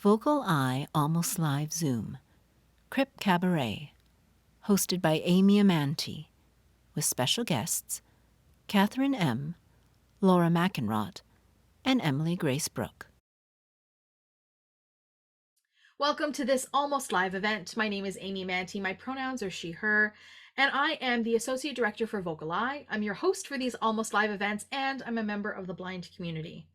VocalEye Almost Live Zoom, Crip Cabaret, hosted by Amy Amantea, with special guests Katherine M, Laura Mackenrot, and Emily Grace Brook. Welcome to this almost live event. My name is Amy Amantea. My pronouns are she, her, and I am the Associate Director for VocalEye. I'm your host for these almost live events, and I'm a member of the blind community.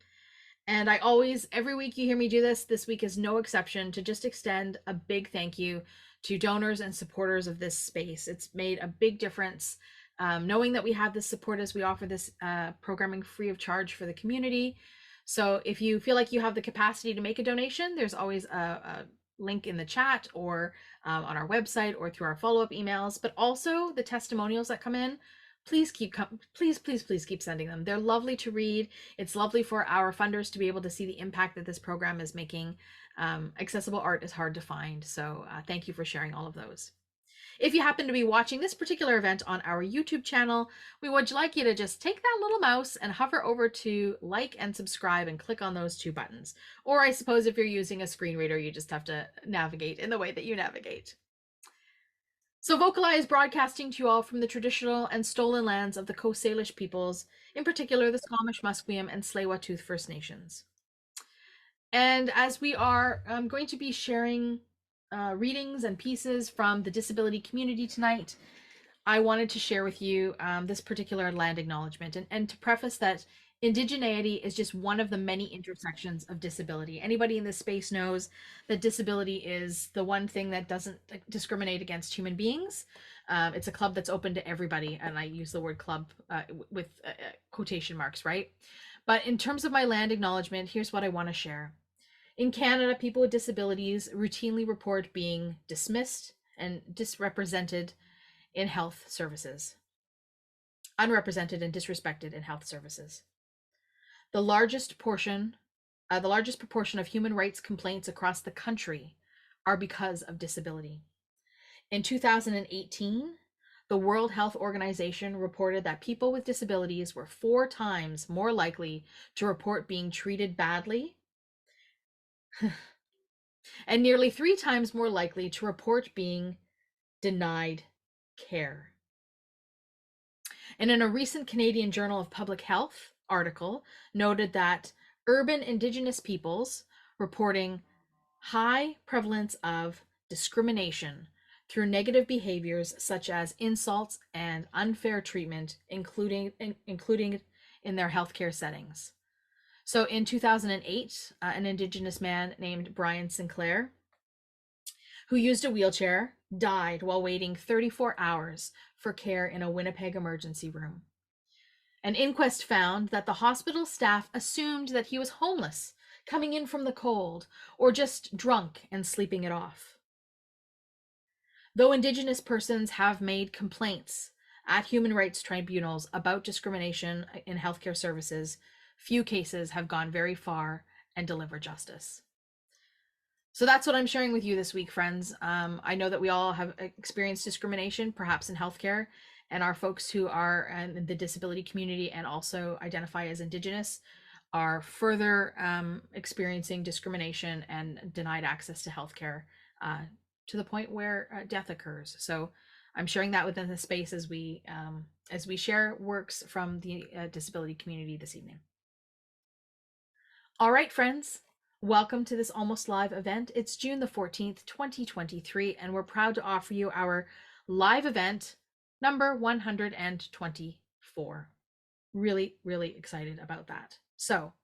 And I always, every week you hear me do this week is no exception, to just extend a big thank you to donors and supporters of this space. It's made a big difference. Knowing that we have this support as we offer this programming free of charge for the community. So if you feel like you have the capacity to make a donation, there's always a link in the chat or on our website or through our follow-up emails, but also the testimonials that come in. Please keep please keep sending them. They're lovely to read. It's lovely for our funders to be able to see the impact that this program is making. Accessible art is hard to find, so thank you for sharing all of those. If you happen to be watching this particular event on our YouTube channel, we would like you to just take that little mouse and hover over to like and subscribe and click on those two buttons. Or I suppose if you're using a screen reader, you just have to navigate in the way that you navigate. So VocalEye is broadcasting to you all from the traditional and stolen lands of the Coast Salish peoples, in particular the Squamish, Musqueam, and Tsleil-Waututh First Nations. And as we are going to be sharing readings and pieces from the disability community tonight, I wanted to share with you this particular land acknowledgement, and to preface that indigeneity is just one of the many intersections of disability. Anybody in this space knows that disability is the one thing that doesn't discriminate against human beings. It's a club that's open to everybody, and I use the word club with quotation marks, right? But in terms of my land acknowledgement, here's what I want to share. In Canada, people with disabilities routinely report being dismissed and disrepresented in health services, unrepresented and disrespected in health services. The largest proportion of human rights complaints across the country are because of disability. In 2018, the World Health Organization reported that people with disabilities were 4 times more likely to report being treated badly and nearly 3 times more likely to report being denied care. And in a recent Canadian Journal of Public Health article, noted that urban Indigenous peoples reporting high prevalence of discrimination through negative behaviors such as insults and unfair treatment, including in their healthcare settings. So in 2008, an Indigenous man named Brian Sinclair, who used a wheelchair, died while waiting 34 hours for care in a Winnipeg emergency room. An inquest found that the hospital staff assumed that he was homeless, coming in from the cold, or just drunk and sleeping it off. Though Indigenous persons have made complaints at human rights tribunals about discrimination in healthcare services, few cases have gone very far and deliver justice. So that's what I'm sharing with you this week, friends. I know that we all have experienced discrimination, perhaps in healthcare, and our folks who are in the disability community and also identify as Indigenous are further experiencing discrimination and denied access to healthcare to the point where death occurs. So I'm sharing that within the space as we share works from the disability community this evening. All right, friends, welcome to this almost live event. It's June the 14th, 2023, and we're proud to offer you our live event number 124. Really, really excited about that. So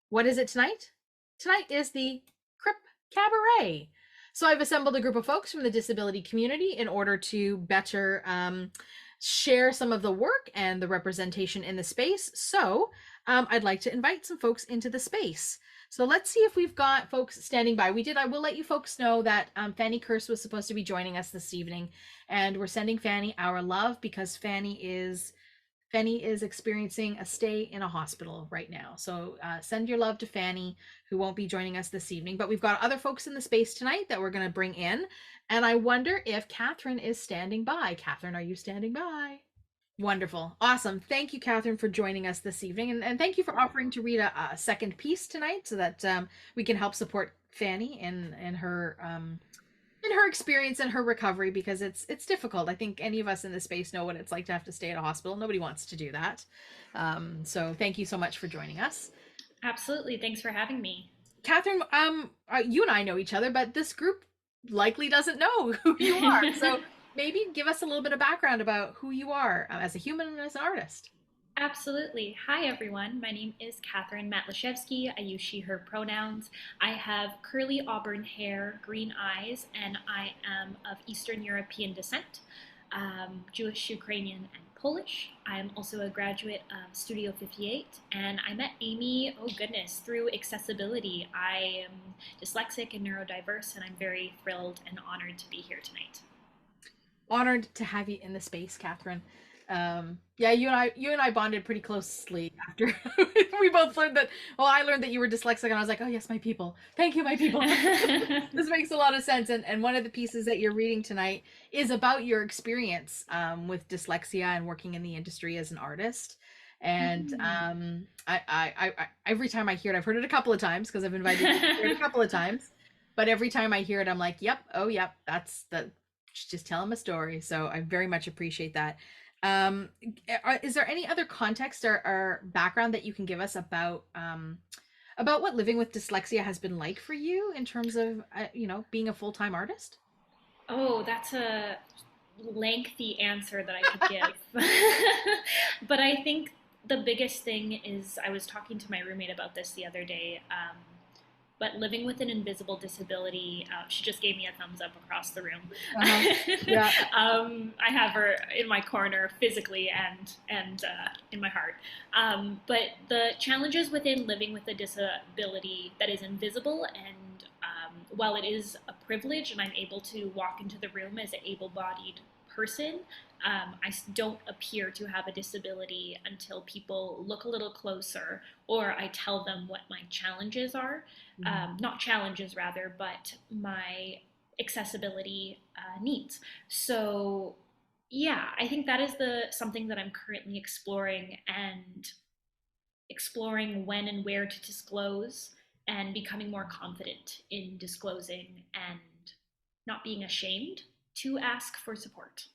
what is it tonight? Tonight is the Crip Cabaret. So I've assembled a group of folks from the disability community in order to better share some of the work and the representation in the space. So I'd like to invite some folks into the space. So let's see if we've got folks standing by. I will let you folks know that Fanny Curse was supposed to be joining us this evening, and we're sending Fanny our love because Fanny is experiencing a stay in a hospital right now. So send your love to Fanny, who won't be joining us this evening. But we've got other folks in the space tonight that we're going to bring in. And I wonder if Katherine is standing by. Katherine, are you standing by? Wonderful. Awesome. Thank you, Katherine, for joining us this evening. And thank you for offering to read a second piece tonight so that we can help support Fanny in her experience and her recovery, because it's difficult. I think any of us in this space know what it's like to have to stay at a hospital. Nobody wants to do that. So thank you so much for joining us. Absolutely. Thanks for having me. Catherine, you and I know each other, but this group likely doesn't know who you are. So maybe give us a little bit of background about who you are as a human and as an artist. Absolutely. Hi, everyone. My name is Katherine Matlashevsky. I use she, her pronouns. I have curly auburn hair, green eyes, and I am of Eastern European descent, Jewish, Ukrainian, and Polish. I'm also a graduate of Studio 58, and I met Amy, oh goodness, through accessibility. I am dyslexic and neurodiverse, and I'm very thrilled and honored to be here tonight. Honored to have you in the space, Catherine. Yeah, you and I bonded pretty closely after we both learned that. Well, I learned that you were dyslexic, and I was like, oh yes, my people. Thank you, my people. This makes a lot of sense. And one of the pieces that you're reading tonight is about your experience with dyslexia and working in the industry as an artist. And every time I hear it, I've heard it a couple of times because I've invited you to hear it a couple of times. But every time I hear it, I'm like, yep, oh yep, that's the just tell him a story. So I very much appreciate that. Is there any other context or background that you can give us about what living with dyslexia has been like for you in terms of being a full-time artist? Oh, that's a lengthy answer that I could give. But I think the biggest thing is I was talking to my roommate about this the other day. But living with an invisible disability, she just gave me a thumbs up across the room. Uh-huh. Yeah. I have her in my corner physically and in my heart. But the challenges within living with a disability that is invisible, and while it is a privilege and I'm able to walk into the room as an able-bodied person, I don't appear to have a disability until people look a little closer or I tell them what my challenges are. Not challenges, rather, but my accessibility needs. So, yeah, I think that is the something that I'm currently exploring, and exploring when and where to disclose, and becoming more confident in disclosing and not being ashamed to ask for support.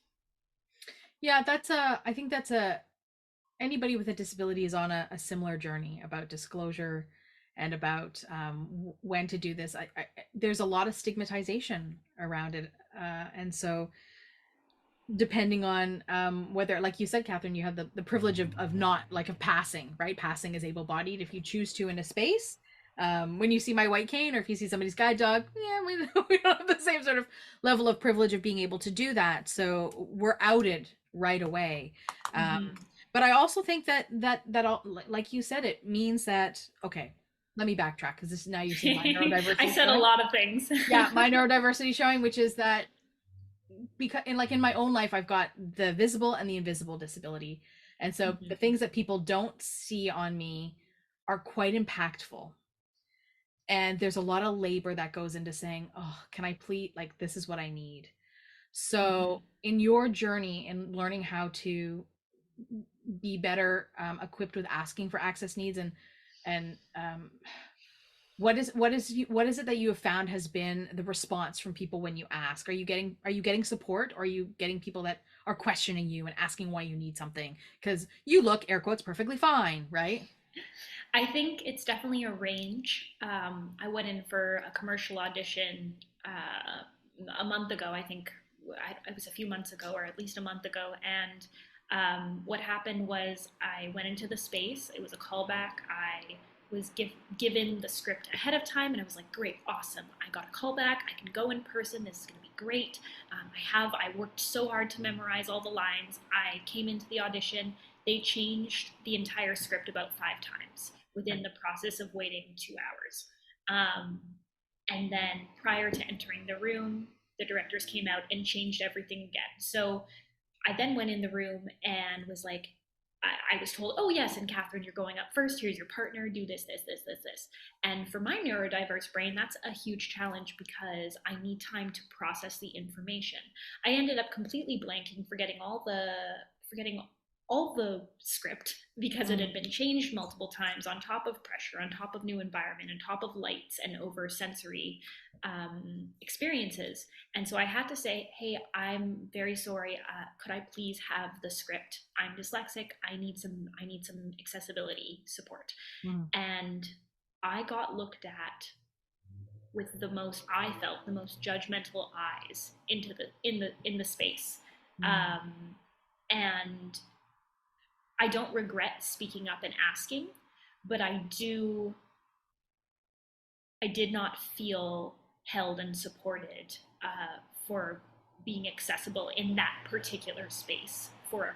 Yeah, I think that's a anybody with a disability is on a similar journey about disclosure and about when to do this. There's a lot of stigmatization around it, and so depending on whether, like you said, Catherine, you have the privilege of not like of passing, right? Passing as able-bodied if you choose to in a space. When you see my white cane, or if you see somebody's guide dog, yeah, we don't have the same sort of level of privilege of being able to do that. So we're outed right away. Mm-hmm. But I also think that all, like you said, it means that, okay, let me backtrack because this now you see my I neurodiversity said a showing. lot of things. Yeah, my neurodiversity showing, which is that because in my own life I've got the visible and the invisible disability, and so Mm-hmm. the things that people don't see on me are quite impactful, and there's a lot of labor that goes into saying, oh, can I please, like, this is what I need. Mm-hmm. So in your journey in learning how to be better equipped with asking for access needs, and what is it that you have found has been the response from people when you ask? Are you getting support, or are you getting people that are questioning you and asking why you need something because you look, air quotes, perfectly fine, right? I think it's definitely a range. I went in for a commercial audition a month ago. I think it was a few months ago, or at least a month ago. And what happened was I went into the space. It was a callback. I was given the script ahead of time, and I was like, great, awesome. I got a callback. I can go in person. This is going to be great. I worked so hard to memorize all the lines. I came into the audition. They changed the entire script about 5 times within the process of waiting 2 hours. Um, and then prior to entering the room, the directors came out and changed everything again. So I then went in the room and was like, I was told, oh, yes, and Catherine, you're going up first. Here's your partner. Do this, this, this, this, this. And for my neurodiverse brain, that's a huge challenge because I need time to process the information. I ended up completely blanking, forgetting all the script because it had been changed multiple times on top of pressure, on top of new environment, on top of lights and over sensory experiences. And so I had to say, hey, I'm very sorry. Could I please have the script? I'm dyslexic. I need some accessibility support. And I got looked at with the most, I felt the most judgmental eyes into in the space. And I don't regret speaking up and asking, but I did not feel held and supported for being accessible in that particular space for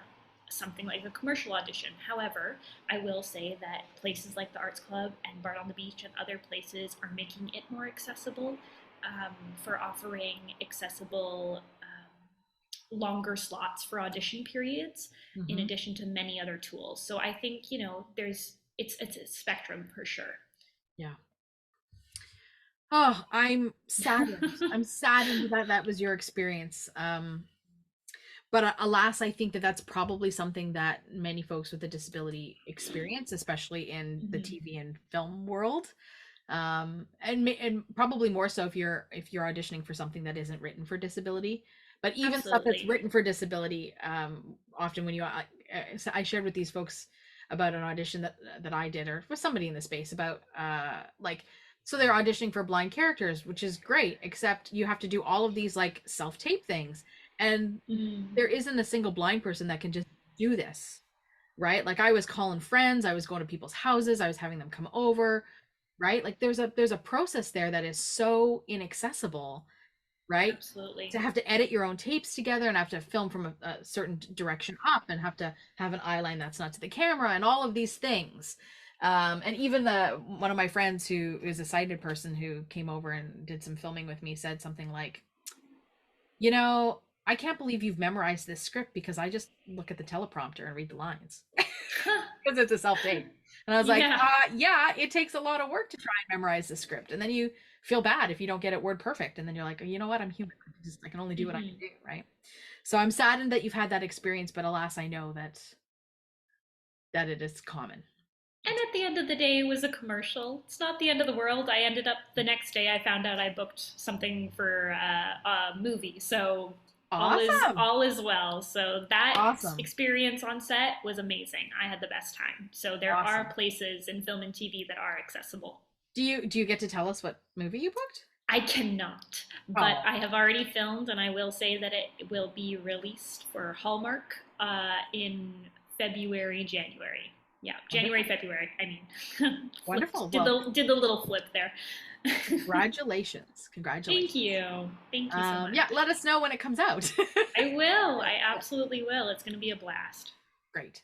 something like a commercial audition. However, I will say that places like the Arts Club and Bard on the Beach and other places are making it more accessible for offering accessible longer slots for audition periods in addition to many other tools. So I think, it's a spectrum for sure. Yeah. Oh, I'm saddened. I'm saddened that was your experience. But alas, I think that that's probably something that many folks with a disability experience, especially in the TV and film world. And probably more so if you're auditioning for something that isn't written for disability. But even stuff that's written for disability, often when I shared with these folks about an audition that I did, or with somebody in the space, about so they're auditioning for blind characters, which is great, except you have to do all of these like self-tape things, and there isn't a single blind person that can just do this, right? Like I was calling friends, I was going to people's houses, I was having them come over, right? Like there's a process there that is so inaccessible, right? Absolutely. To have to edit your own tapes together and have to film from a certain direction up and have to have an eye line that's not to the camera and all of these things. And even one of my friends who is a sighted person who came over and did some filming with me said something like, I can't believe you've memorized this script because I just look at the teleprompter and read the lines because it's a self-tape. And I was like, yeah, it takes a lot of work to try and memorize the script. And then you feel bad if you don't get it word perfect. And then you're like, you know what? I'm human. I can only do what I can do, right? So I'm saddened that you've had that experience, but alas, I know that it is common. And at the end of the day, it was a commercial. It's not the end of the world. I ended up the next day, I found out I booked something for a movie. So awesome. all is well. So that experience on set was amazing. I had the best time. So there are places in film and TV that are accessible. Do you get to tell us what movie you booked? I cannot, but I have already filmed, and I will say that it will be released for Hallmark in February, January. Yeah, January, February. I mean, wonderful. Did the little flip there. Congratulations! Thank you so much. Yeah, let us know when it comes out. I will. I absolutely will. It's going to be a blast. Great.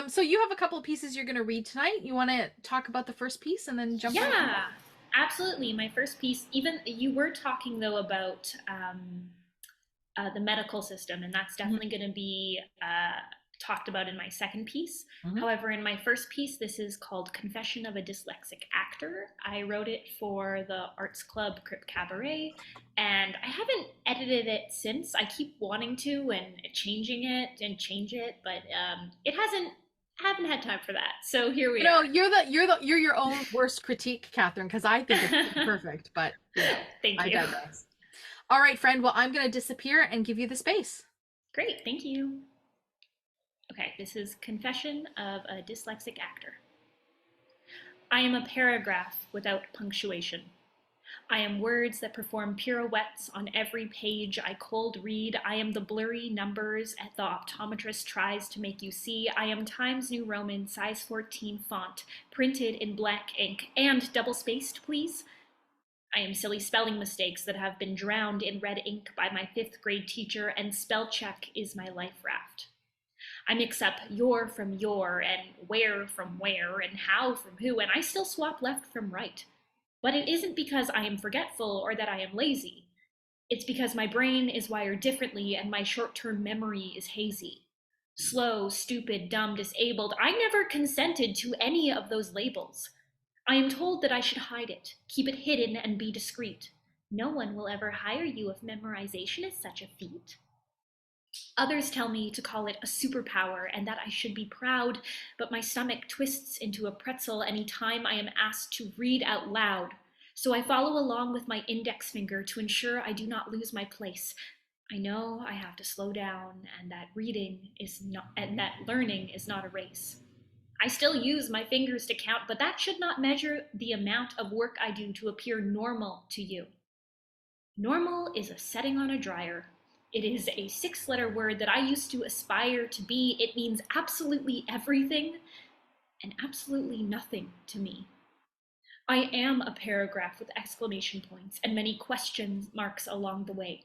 So you have a couple of pieces you're going to read tonight. You want to talk about the first piece and then jump? Yeah, absolutely. My first piece. Even you were talking though about the medical system, and that's definitely going to be talked about in my second piece. However, in my first piece, this is called Confession of a Dyslexic Actor. I wrote it for the Arts Club Crip Cabaret, and I haven't edited it since. I keep wanting to and changing it and change it, but I haven't had time for that. So here we are. You're your own worst critique, Catherine, because I think it's perfect, but thank you. I digress. All right, friend. Well, I'm going to disappear and give you the space. Great, thank you. Okay, this is Confession of a Dyslexic Actor. I am a paragraph without punctuation. I am words that perform pirouettes on every page I cold read. I am the blurry numbers the optometrist tries to make you see. I am Times New Roman size 14 font, printed in black ink, and double-spaced, please. I am silly spelling mistakes that have been drowned in red ink by my 5th grade teacher, and spell check is my life raft. I mix up your from your, and where from where, and how from who, and I still swap left from right. But it isn't because I am forgetful or that I am lazy. It's because my brain is wired differently and my short-term memory is hazy. Slow, stupid, dumb, disabled, I never consented to any of those labels. I am told that I should hide it, keep it hidden, and be discreet. No one will ever hire you if memorization is such a feat. Others tell me to call it a superpower and that I should be proud, but my stomach twists into a pretzel any time I am asked to read out loud. So I follow along with my index finger to ensure I do not lose my place. I know I have to slow down and that learning is not a race. I still use my fingers to count, but that should not measure the amount of work I do to appear normal to you. Normal is a setting on a dryer. It is a 6-letter word that I used to aspire to be. It means absolutely everything and absolutely nothing to me. I am a paragraph with exclamation points and many question marks along the way.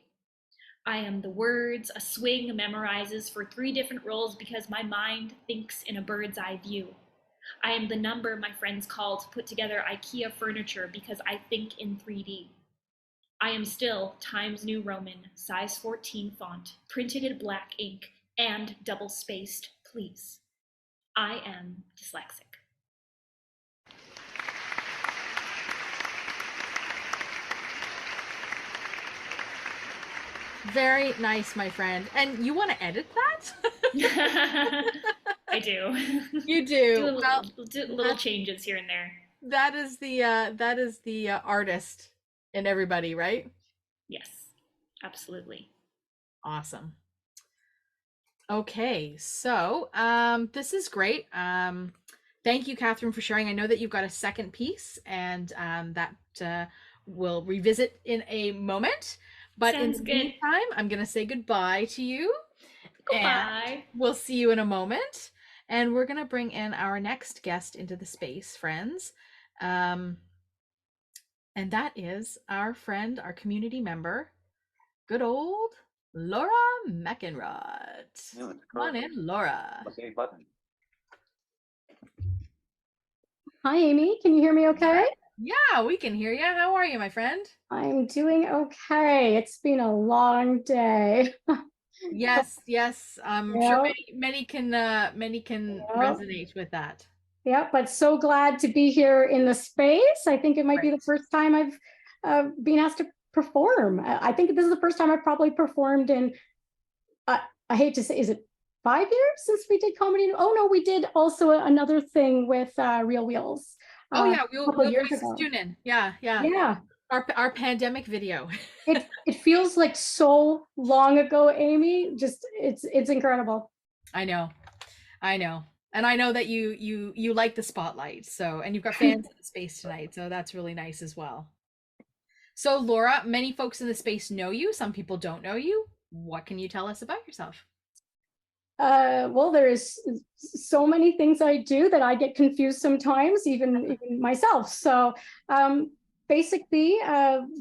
I am the words a swing memorizes for 3 different roles because my mind thinks in a bird's eye view. I am the number my friends call to put together IKEA furniture because I think in 3D. I am still Times New Roman, size 14 font, printed in black ink, and double-spaced, please. I am dyslexic. Very nice, my friend. And you want to edit that? I do. You do. Do little changes here and there. That is the artist in everybody, right? Yes, absolutely. Awesome. Okay, so this is great. Thank you, Catherine, for sharing. I know that you've got a second piece, and that we'll revisit in a moment. But Sounds in the good. meantime, I'm going to say goodbye to you. Goodbye. And we'll see you in a moment. And we're going to bring in our next guest into the space, friends. And that is our friend, our community member, good old Laura Mackenrot. No, Come on in, Laura. Okay, button. Hi, Amy. Can you hear me okay? Yeah, we can hear you. How are you, my friend? I'm doing okay. It's been a long day. Yes, yes. I'm sure many can resonate with that. Yeah, but so glad to be here in the space. I think it might be the first time I've been asked to perform. I think this is the first time I've probably performed in, I hate to say, is it 5 years since we did comedy? Oh no, we did also another thing with Real Wheels. Oh yeah, Real years Voices ago. Tune In. Yeah. Our pandemic video. It feels like so long ago, Amy. Just it's incredible. I know. And I know that you like the spotlight, so, and you've got fans in the space tonight, so that's really nice as well. So Laura, many folks in the space know you, some people don't know you. What can you tell us about yourself? Well, there's so many things I do that I get confused sometimes, even myself. So basically,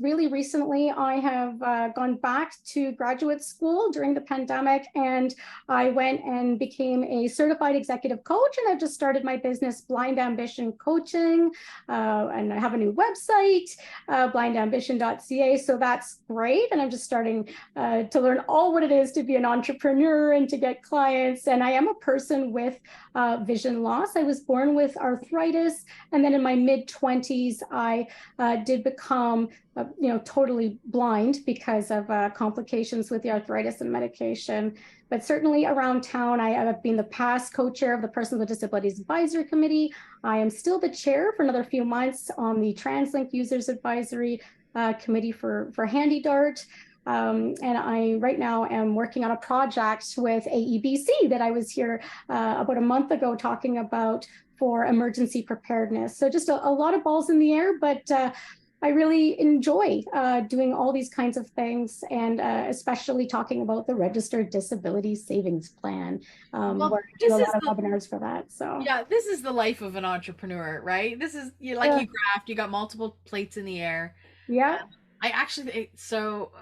really recently, I have gone back to graduate school during the pandemic, and I went and became a certified executive coach, and I've just started my business, Blind Ambition Coaching, and I have a new website, blindambition.ca, so that's great, and I'm just starting to learn all what it is to be an entrepreneur and to get clients, and I am a person with vision loss. I was born with arthritis, and then in my mid-20s, I did become, totally blind because of complications with the arthritis and medication. But certainly around town, I have been the past co-chair of the Persons with Disabilities Advisory Committee. I am still the chair for another few months on the TransLink Users Advisory Committee for HandyDart. And I right now am working on a project with AEBC that I was here about a month ago talking about for emergency preparedness. So just a lot of balls in the air, but I really enjoy doing all these kinds of things, and especially talking about the Registered Disability Savings Plan, where I do a lot of webinars for that. So yeah, this is the life of an entrepreneur, right? This is you graft, you got multiple plates in the air. Yeah. I actually, so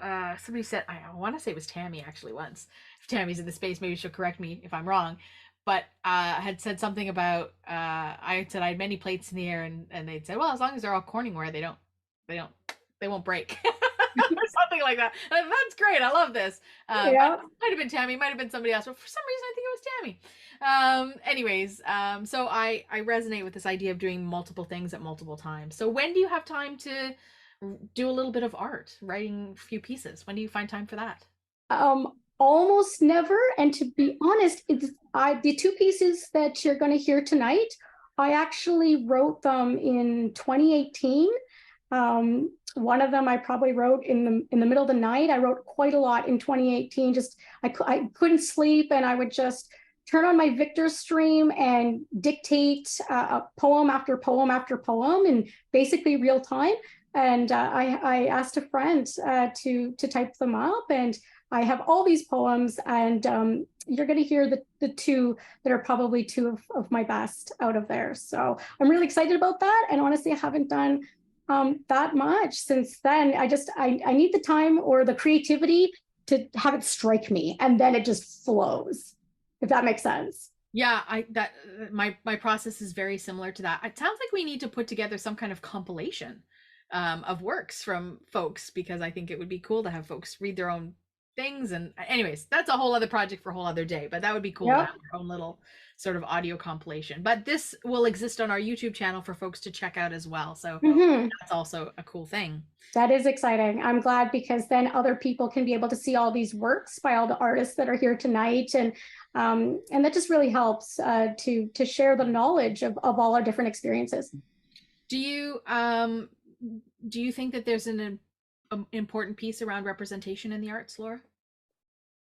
somebody said, I want to say it was Tammy actually once. If Tammy's in the space, maybe she'll correct me if I'm wrong. But had said something about, I said I had many plates in the air, and they'd said, well, as long as they're all Corningware, they won't break. Or something like that. That's great. I love this. Might have been Tammy, might have been somebody else, but for some reason I think it was Tammy. Anyways, so I resonate with this idea of doing multiple things at multiple times. So when do you have time to do a little bit of art, writing a few pieces? When do you find time for that? Almost never. And to be honest, the two pieces that you're going to hear tonight, I actually wrote them in 2018. One of them I probably wrote in the middle of the night. I wrote quite a lot in 2018. Just I couldn't sleep, and I would just turn on my Victor stream and dictate a poem after poem after poem in basically real time. And I asked a friend to type them up, and I have all these poems, and you're going to hear the two that are probably two of my best out of there. So I'm really excited about that. And honestly, I haven't done that much since then. I need the time or the creativity to have it strike me, and then it just flows, if that makes sense. Yeah, my process is very similar to that. It sounds like we need to put together some kind of compilation of works from folks, because I think it would be cool to have folks read their own things. And anyways, that's a whole other project for a whole other day, but that would be cool to have our own little sort of audio compilation. But this will exist on our YouTube channel for folks to check out as well. So that's also a cool thing. That is exciting. I'm glad, because then other people can be able to see all these works by all the artists that are here tonight. And that just really helps to share the knowledge of all our different experiences. Do you think that there's an important piece around representation in the arts, Laura?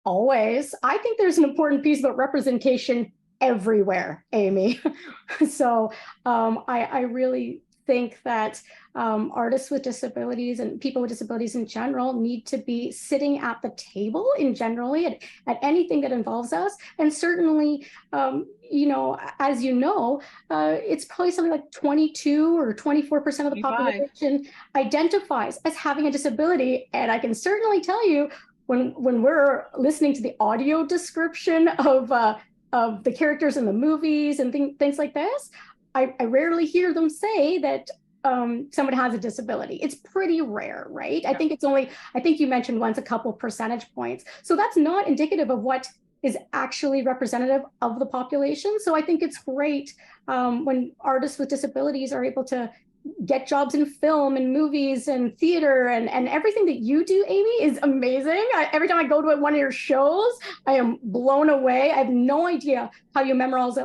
Always. I think there's an important piece about representation everywhere, Amy. So I really think that artists with disabilities and people with disabilities in general need to be sitting at the table in generally at anything that involves us. And certainly, you know, as you know, it's probably something like 22 or 24% of the population identifies as having a disability. And I can certainly tell you, when we're listening to the audio description of the characters in the movies and things like this, I rarely hear them say that someone has a disability. It's pretty rare, right? Yeah. I think you mentioned once a couple percentage points. So that's not indicative of what is actually representative of the population. So I think it's great when artists with disabilities are able to get jobs in film and movies and theater, and everything that you do, Amy, is amazing. Every time I go to one of your shows, I am blown away. I have no idea how you memorize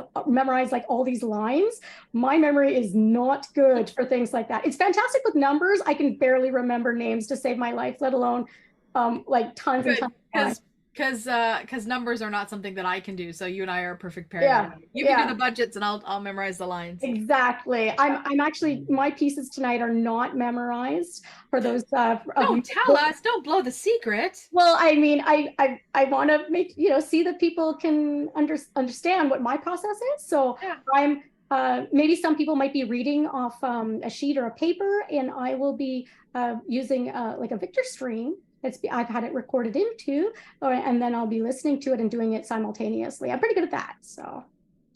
like all these lines. My memory is not good for things like that. It's fantastic with numbers. I can barely remember names to save my life, let alone like tons and tons. Because numbers are not something that I can do. So you and I are a perfect pair. Yeah. You can do the budgets, and I'll memorize the lines. Exactly. I'm actually, my pieces tonight are not memorized for those. Don't tell us. Don't blow the secret. Well, I mean, I want to make, see that people can understand what my process is. So yeah. I'm maybe some people might be reading off a sheet or a paper, and I will be using like a Victor stream. I've had it recorded into, and then I'll be listening to it and doing it simultaneously. I'm pretty good at that. So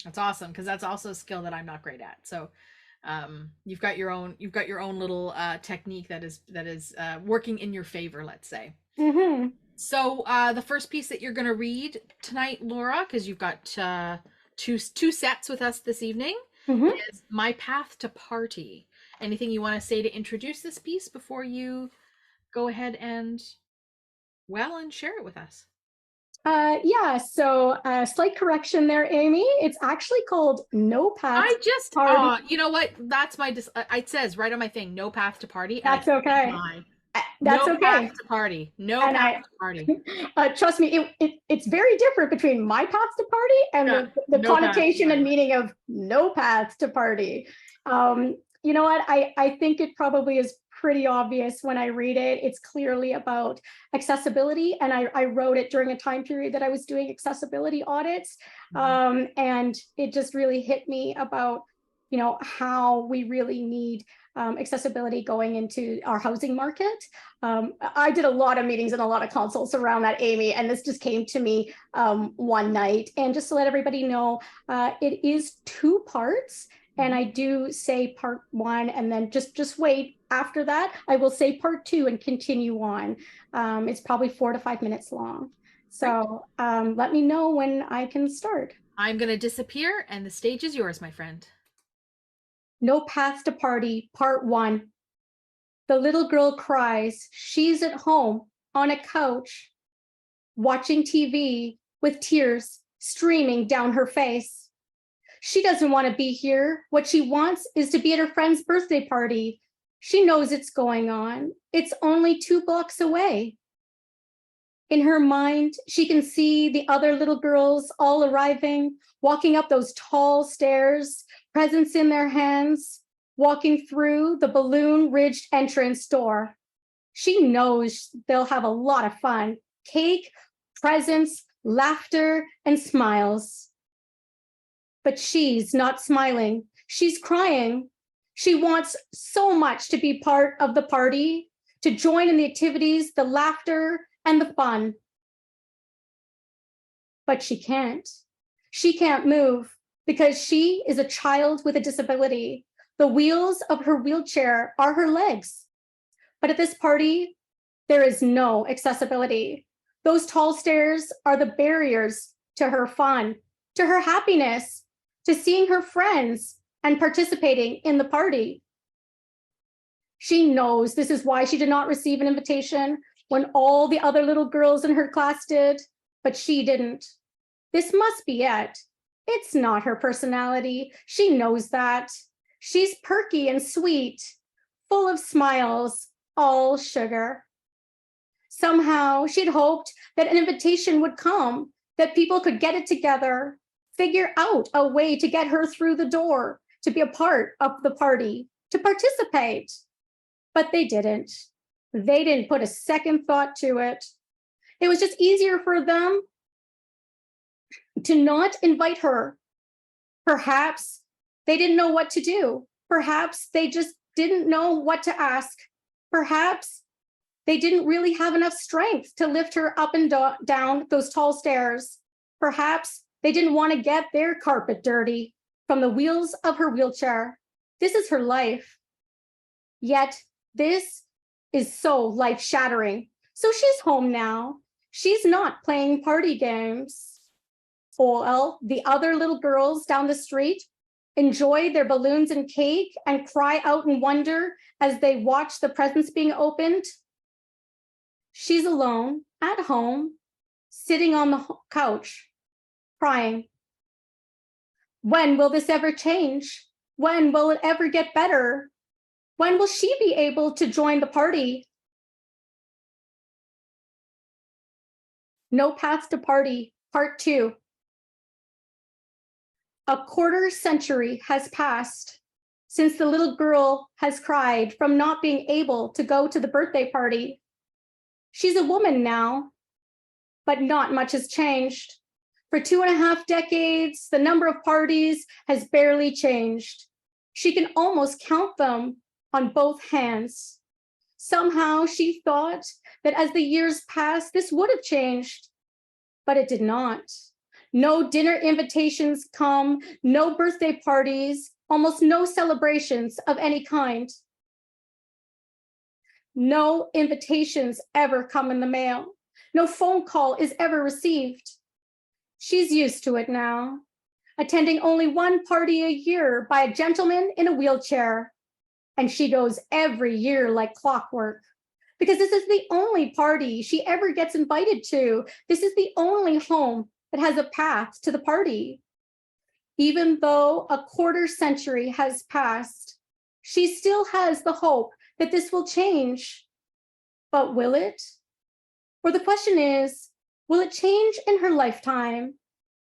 that's awesome, because that's also a skill that I'm not great at. So you've got your own little technique that is working in your favor, let's say. Mm-hmm. So the first piece that you're going to read tonight, Laura, because you've got two sets with us this evening, is My Path to Party. Anything you want to say to introduce this piece before you go ahead and share it with us? Yeah, so slight correction there, Amy. It's actually called No Path to Party. You know what? That's my, it says right on my thing, No Path to Party. That's okay. That's no okay. Path to Party. No Path to Party. Trust me, it's very different between My Path to Party and the no connotation and meaning of No Path to Party. You know what? I think it probably is pretty obvious when I read it. It's clearly about accessibility, and I wrote it during a time period that I was doing accessibility audits, and it just really hit me about how we really need accessibility going into our housing market. I did a lot of meetings and a lot of consults around that, Amy, and this just came to me one night. And just to let everybody know, it is 2 parts. And I do say part 1, and then just wait. After that, I will say part 2 and continue on. It's probably 4 to 5 minutes long. So let me know when I can start. I'm going to disappear, and the stage is yours, my friend. No Path to Party, part 1. The little girl cries. She's at home on a couch. watching TV with tears streaming down her face. She doesn't want to be here. What she wants is to be at her friend's birthday party. She knows it's going on. It's only 2 blocks away. In her mind, she can see the other little girls all arriving, walking up those tall stairs, presents in their hands, walking through the balloon-ridged entrance door. She knows they'll have a lot of fun. Cake, presents, laughter, and smiles. But she's not smiling. She's crying. She wants so much to be part of the party, to join in the activities, the laughter, and the fun. But she can't. She can't move because she is a child with a disability. The wheels of her wheelchair are her legs. But at this party, there is no accessibility. Those tall stairs are the barriers to her fun, to her happiness, to seeing her friends and participating in the party. She knows this is why she did not receive an invitation when all the other little girls in her class did, but she didn't. This must be it. It's not her personality. She knows that. She's perky and sweet, full of smiles, all sugar. Somehow she'd hoped that an invitation would come, that people could get it together, figure out a way to get her through the door, to be a part of the party, to participate. But they didn't. They didn't put a second thought to it. It was just easier for them to not invite her. Perhaps they didn't know what to do. Perhaps they just didn't know what to ask. Perhaps they didn't really have enough strength to lift her up and down those tall stairs. Perhaps they didn't want to get their carpet dirty from the wheels of her wheelchair. This is her life. Yet this is so life-shattering. So she's home now. She's not playing party games. Well, the other little girls down the street enjoy their balloons and cake and cry out in wonder as they watch the presents being opened. She's alone at home, sitting on the couch, crying. When will this ever change? When will it ever get better? When will she be able to join the party? No Path to Party, Part 2. A quarter century has passed since the little girl has cried from not being able to go to the birthday party. She's a woman now, but not much has changed. For 2.5 decades, the number of parties has barely changed. She can almost count them on both hands. Somehow she thought that as the years passed, this would have changed, but it did not. No dinner invitations come, no birthday parties, almost no celebrations of any kind. No invitations ever come in the mail. No phone call is ever received. She's used to it now, attending only one party a year by a gentleman in a wheelchair. And she goes every year like clockwork, because this is the only party she ever gets invited to. This is the only home that has a path to the party. Even though a quarter century has passed, she still has the hope that this will change. But will it? Or the question is, will it change in her lifetime?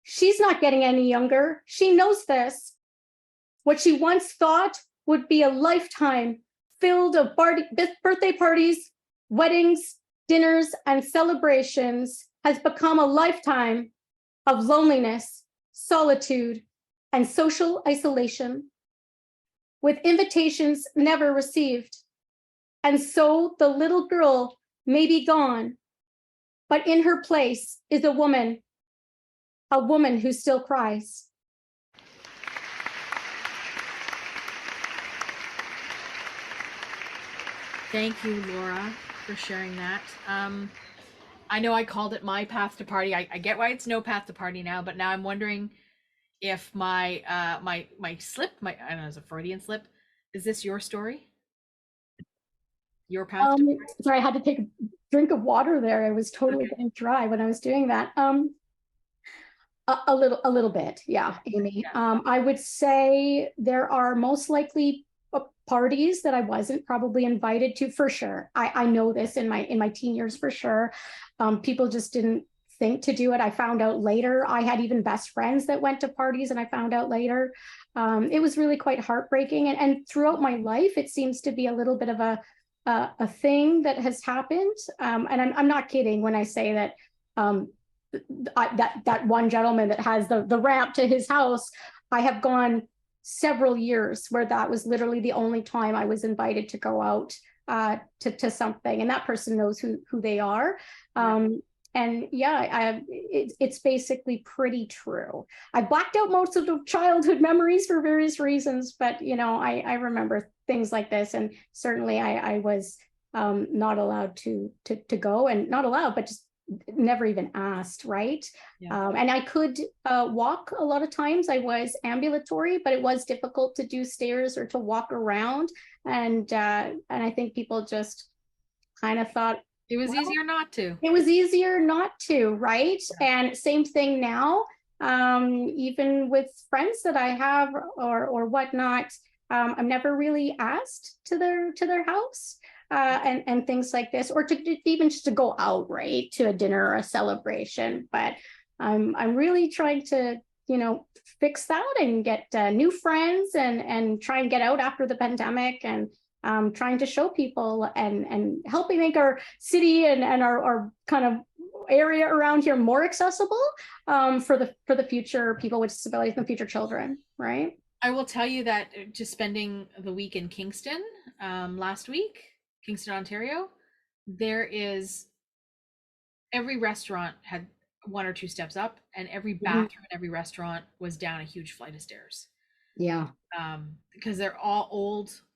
She's not getting any younger. She knows this. What she once thought would be a lifetime filled of birthday parties, weddings, dinners, and celebrations has become a lifetime of loneliness, solitude, and social isolation, with invitations never received. And so the little girl may be gone, but in her place is a woman who still cries. Thank you, Laura, for sharing that. I know I called it My Path to Party. I get why it's No Path to Party now, but now I'm wondering if my slip, I don't know, it's a Freudian slip. Is this your story? Your path to party? Sorry, I had to take drink of water there. I was totally getting dry when I was doing that. A little bit, yeah, Amy. I would say there are most likely parties that I wasn't probably invited to, for sure. I know this in my teen years, for sure. People just didn't think to do it. I found out later. I had even best friends that went to parties, and I found out later. It was really quite heartbreaking. And throughout my life, it seems to be a little bit of a thing that has happened. And I'm not kidding when I say that that one gentleman that has the ramp to his house, I have gone several years where that was literally the only time I was invited to go out to something, and that person knows who they are. And yeah, it's basically pretty true. I blacked out most of the childhood memories for various reasons, but I remember things like this, and certainly I was not allowed to go, and not allowed, but just never even asked, right? And I could walk a lot of times. I was ambulatory, but it was difficult to do stairs or to walk around. And I think people just kind of thought it was easier not to. It was easier not to, right? And same thing now. Even with friends that I have or whatnot, I'm never really asked to their house. And things like this, or to even just to go out, right, to a dinner or a celebration. But I'm really trying to fix that and get new friends and try and get out after the pandemic, and trying to show people and helping make our city and our kind of area around here more accessible for the future people with disabilities and the future children, right? I will tell you that just spending the week in Kingston last week, Kingston, Ontario, every restaurant had one or two steps up, and every bathroom in every restaurant was down a huge flight of stairs. Yeah. Because they're all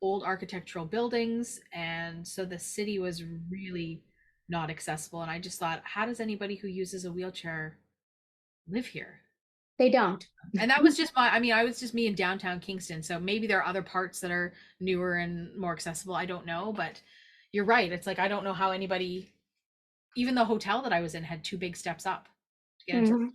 old architectural buildings, and so the city was really not accessible. And I just thought, how does anybody who uses a wheelchair live here? They don't. And that was just I was just me in downtown Kingston. So maybe there are other parts that are newer and more accessible. I don't know, but you're right. It's like, I don't know how anybody, even the hotel that I was in had two big steps up to get into the hotel.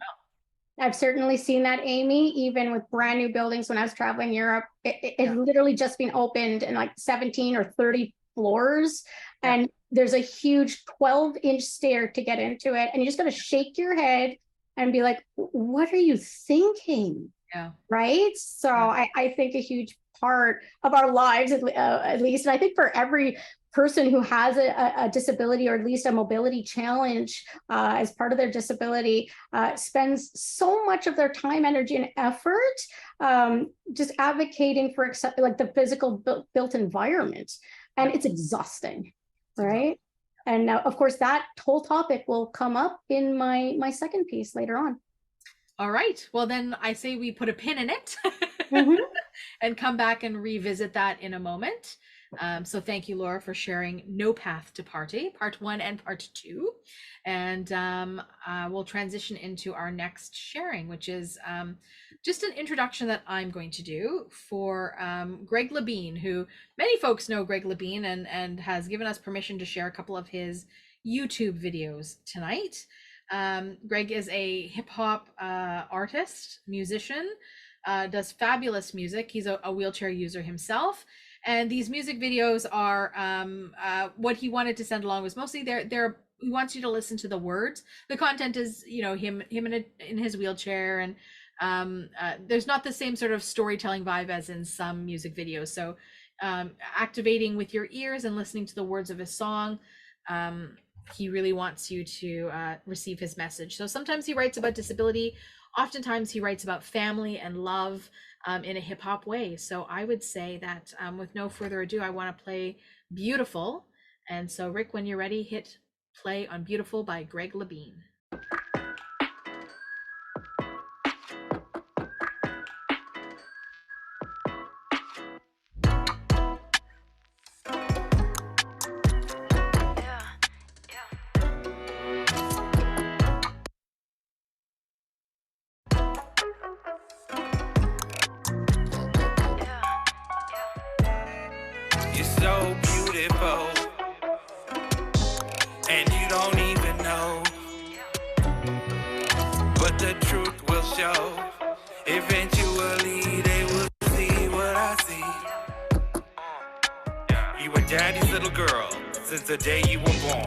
I've certainly seen that, Amy, even with brand new buildings. When I was traveling Europe, it literally just been opened in like 17 or 30 floors. And there's a huge 12-inch stair to get into it. And you just got to shake your head and be like, what are you thinking? Yeah. Right. So I think a huge part of our lives, at least, and I think for every person who has a disability, or at least a mobility challenge as part of their disability, spends so much of their time, energy, and effort just advocating for like the physical built environment. And it's exhausting, right? And now, of course, that whole topic will come up in my second piece later on. All right. Well, then I say we put a pin in it and come back and revisit that in a moment. So thank you, Laura, for sharing No Path to Party, part 1 and part 2. And we'll transition into our next sharing, which is just an introduction that I'm going to do for Greg Labine, who many folks know Greg Labine, and has given us permission to share a couple of his YouTube videos tonight. Greg is a hip hop artist, musician, does fabulous music. He's a wheelchair user himself. And these music videos are what he wanted to send along was mostly he wants you to listen to the words. The content is, him in his wheelchair, and there's not the same sort of storytelling vibe as in some music videos. So activating with your ears and listening to the words of his song, he really wants you to receive his message. So sometimes he writes about disability. Oftentimes he writes about family and love in a hip hop way. So I would say that with no further ado, I want to play Beautiful. And so Rick, when you're ready, hit play on Beautiful by Greg Labine. You're so beautiful, and You were daddy's little girl since the day you were born.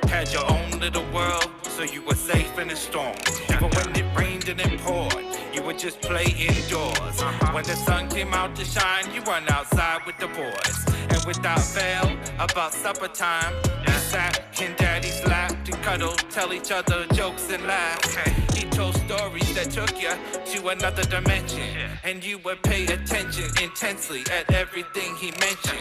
Had your own little world, so you were safe in the storm. Even when it rained and it poured, you would just play indoors. When the sun came out to shine, you run outside with the boys. And without fail, about supper time, you sat in daddy's lap to cuddle, tell each other jokes and laugh. He told stories that took you to another dimension, and you would pay attention intensely at everything he mentioned.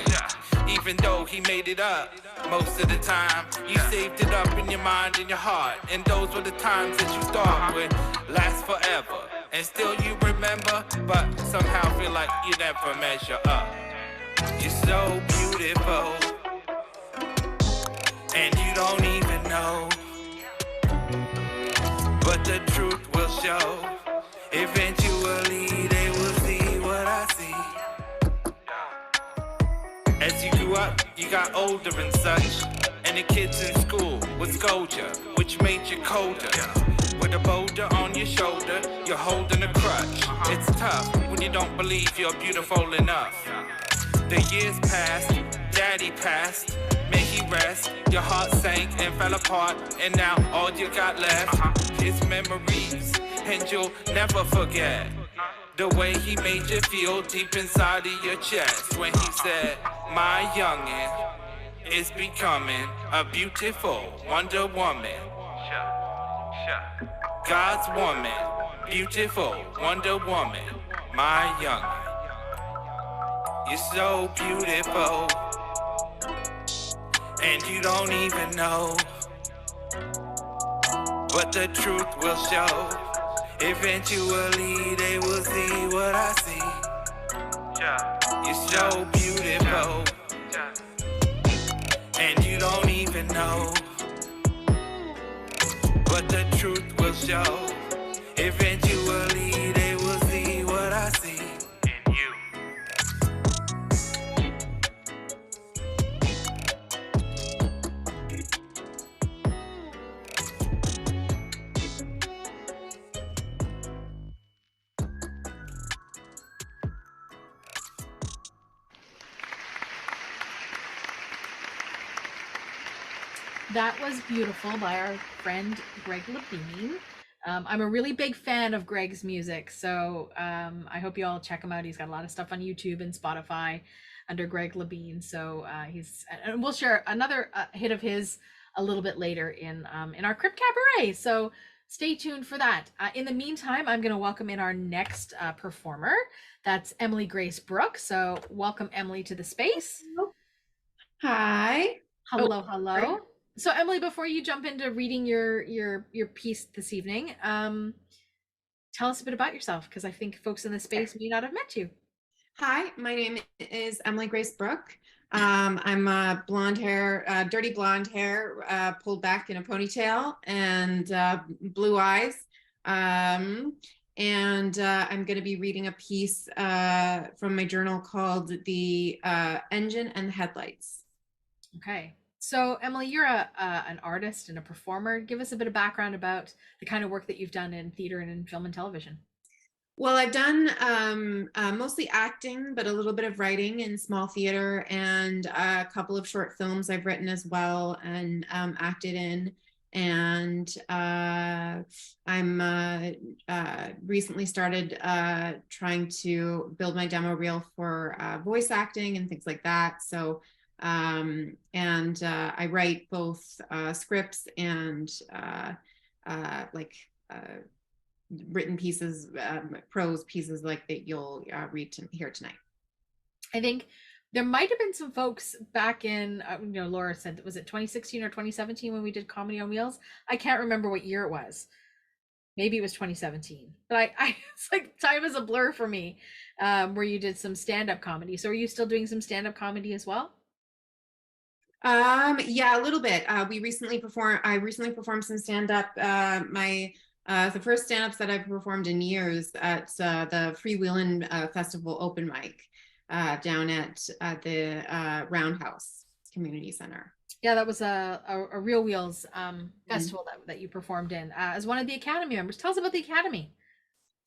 Even though he made it up most of the time, you saved it up in your mind and your heart. And those were the times that you thought would last forever. And still you remember, but somehow feel like you never measure up. You're so beautiful, and you don't even know. But the truth will show. Eventually they will see what I see. As you grew up, you got older and such, and the kids in school would scold you, which made you colder. With a boulder on your shoulder, you're holding a crutch. It's tough when you don't believe you're beautiful enough. The years passed, daddy passed, may he rest. Your heart sank and fell apart, and now all you got left is memories, and you'll never forget the way he made you feel deep inside of your chest when he said, my youngin' is becoming a beautiful Wonder Woman. God's woman, beautiful Wonder Woman, my youngin'. You're so beautiful, and you don't even know. But the truth will show. Eventually they will see what I see. You're so beautiful, and you don't even know. But the truth will show. Eventually they will see what I see in you. That was beautiful by our friend Greg Labine. I'm a really big fan of Greg's music, so I hope you all check him out. He's got a lot of stuff on YouTube and Spotify under Greg Labine. So and we'll share another hit of his a little bit later in our Crip Cabaret. So stay tuned for that. In the meantime, I'm going to welcome in our next performer. That's Emily Grace Brook. So welcome, Emily, to the space. Hi. Hello, hello. Right. So Emily, before you jump into reading your piece this evening, tell us a bit about yourself, because I think folks in the space may not have met you. Hi, my name is Emily Grace Brook. I'm blonde hair, dirty blonde hair, pulled back in a ponytail, and blue eyes. And I'm going to be reading a piece from my journal called The Engine and the Headlights. Okay. So Emily, you're an artist and a performer. Give us a bit of background about the kind of work that you've done in theater and in film and television. Well, I've done mostly acting, but a little bit of writing in small theater, and a couple of short films I've written as well and acted in. And I'm recently started trying to build my demo reel for voice acting and things like that. So I write both scripts and written pieces, prose pieces like that you'll read here tonight. I think there might have been some folks back in, Laura said, was it 2016 or 2017 when we did Comedy on Wheels? I can't remember what year it was. Maybe it was 2017, but it's like time is a blur for me, where you did some stand-up comedy. So are you still doing some stand-up comedy as well? Yeah, a little bit. I recently performed some stand-up. The first stand-ups that I've performed in years at the Freewheelin' Festival open mic down at the Roundhouse Community Center. Yeah, that was a Real Wheels festival that you performed in as one of the Academy members. Tell us about the Academy.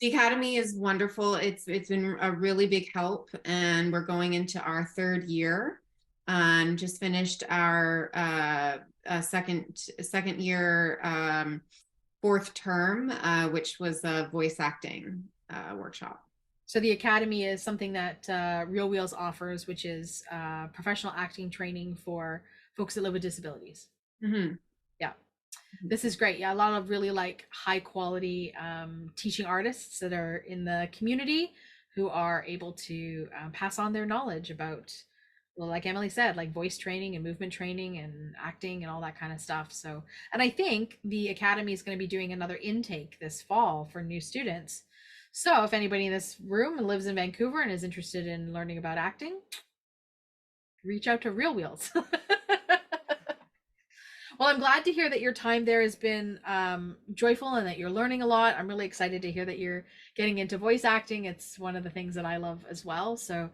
The Academy is wonderful. It's been a really big help, and we're going into our third year. and just finished our second year fourth term, which was a voice acting workshop. So the Academy is something that Real Wheels offers, which is professional acting training for folks that live with disabilities. Mm-hmm. Yeah, this is great. Yeah, a lot of really like high quality teaching artists that are in the community who are able to pass on their knowledge about, well, like Emily said, like voice training and movement training and acting and all that kind of stuff. So, and I think the Academy is going to be doing another intake this fall for new students. So if anybody in this room lives in Vancouver and is interested in learning about acting, reach out to Real Wheels. Well, I'm glad to hear that your time there has been joyful and that you're learning a lot. I'm really excited to hear that you're getting into voice acting. It's one of the things that I love as well. So,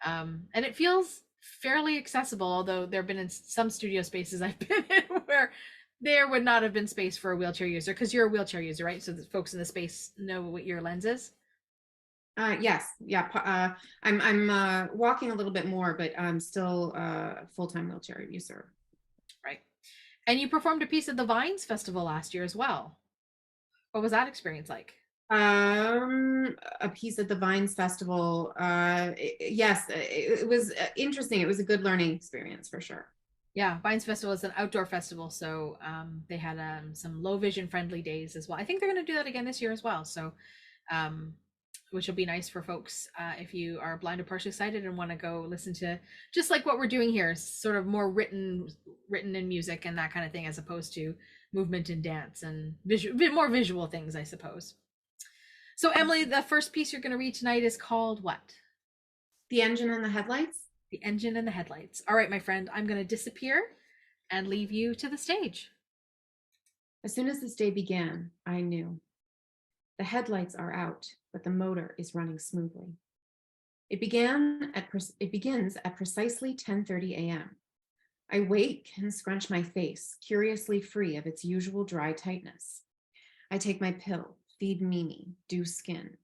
and it feels fairly accessible, although there have been in some studio spaces I've been in where there would not have been space for a wheelchair user, because you're a wheelchair user, right? So the folks in the space know what your lens is. Yes, yeah. I'm walking a little bit more, but I'm still a full-time wheelchair user. Right. And you performed a piece at the Vines Festival last year as well. What was that experience like? A piece at the Vines Festival. Yes, it was interesting. It was a good learning experience for sure. Yeah, Vines Festival is an outdoor festival, so they had some low vision friendly days as well. I think they're going to do that again this year as well. So, which will be nice for folks if you are blind or partially sighted and want to go listen to just like what we're doing here, sort of more written in music and that kind of thing, as opposed to movement and dance and more visual things, I suppose. So, Emily, the first piece you're going to read tonight is called what? The Engine and the Headlights. The Engine and the Headlights. All right, my friend, I'm going to disappear and leave you to the stage. As soon as this day began, I knew. The headlights are out, but the motor is running smoothly. It begins at precisely 10:30 a.m. I wake and scrunch my face, curiously free of its usual dry tightness. I take my pill, feed Mimi, do skin,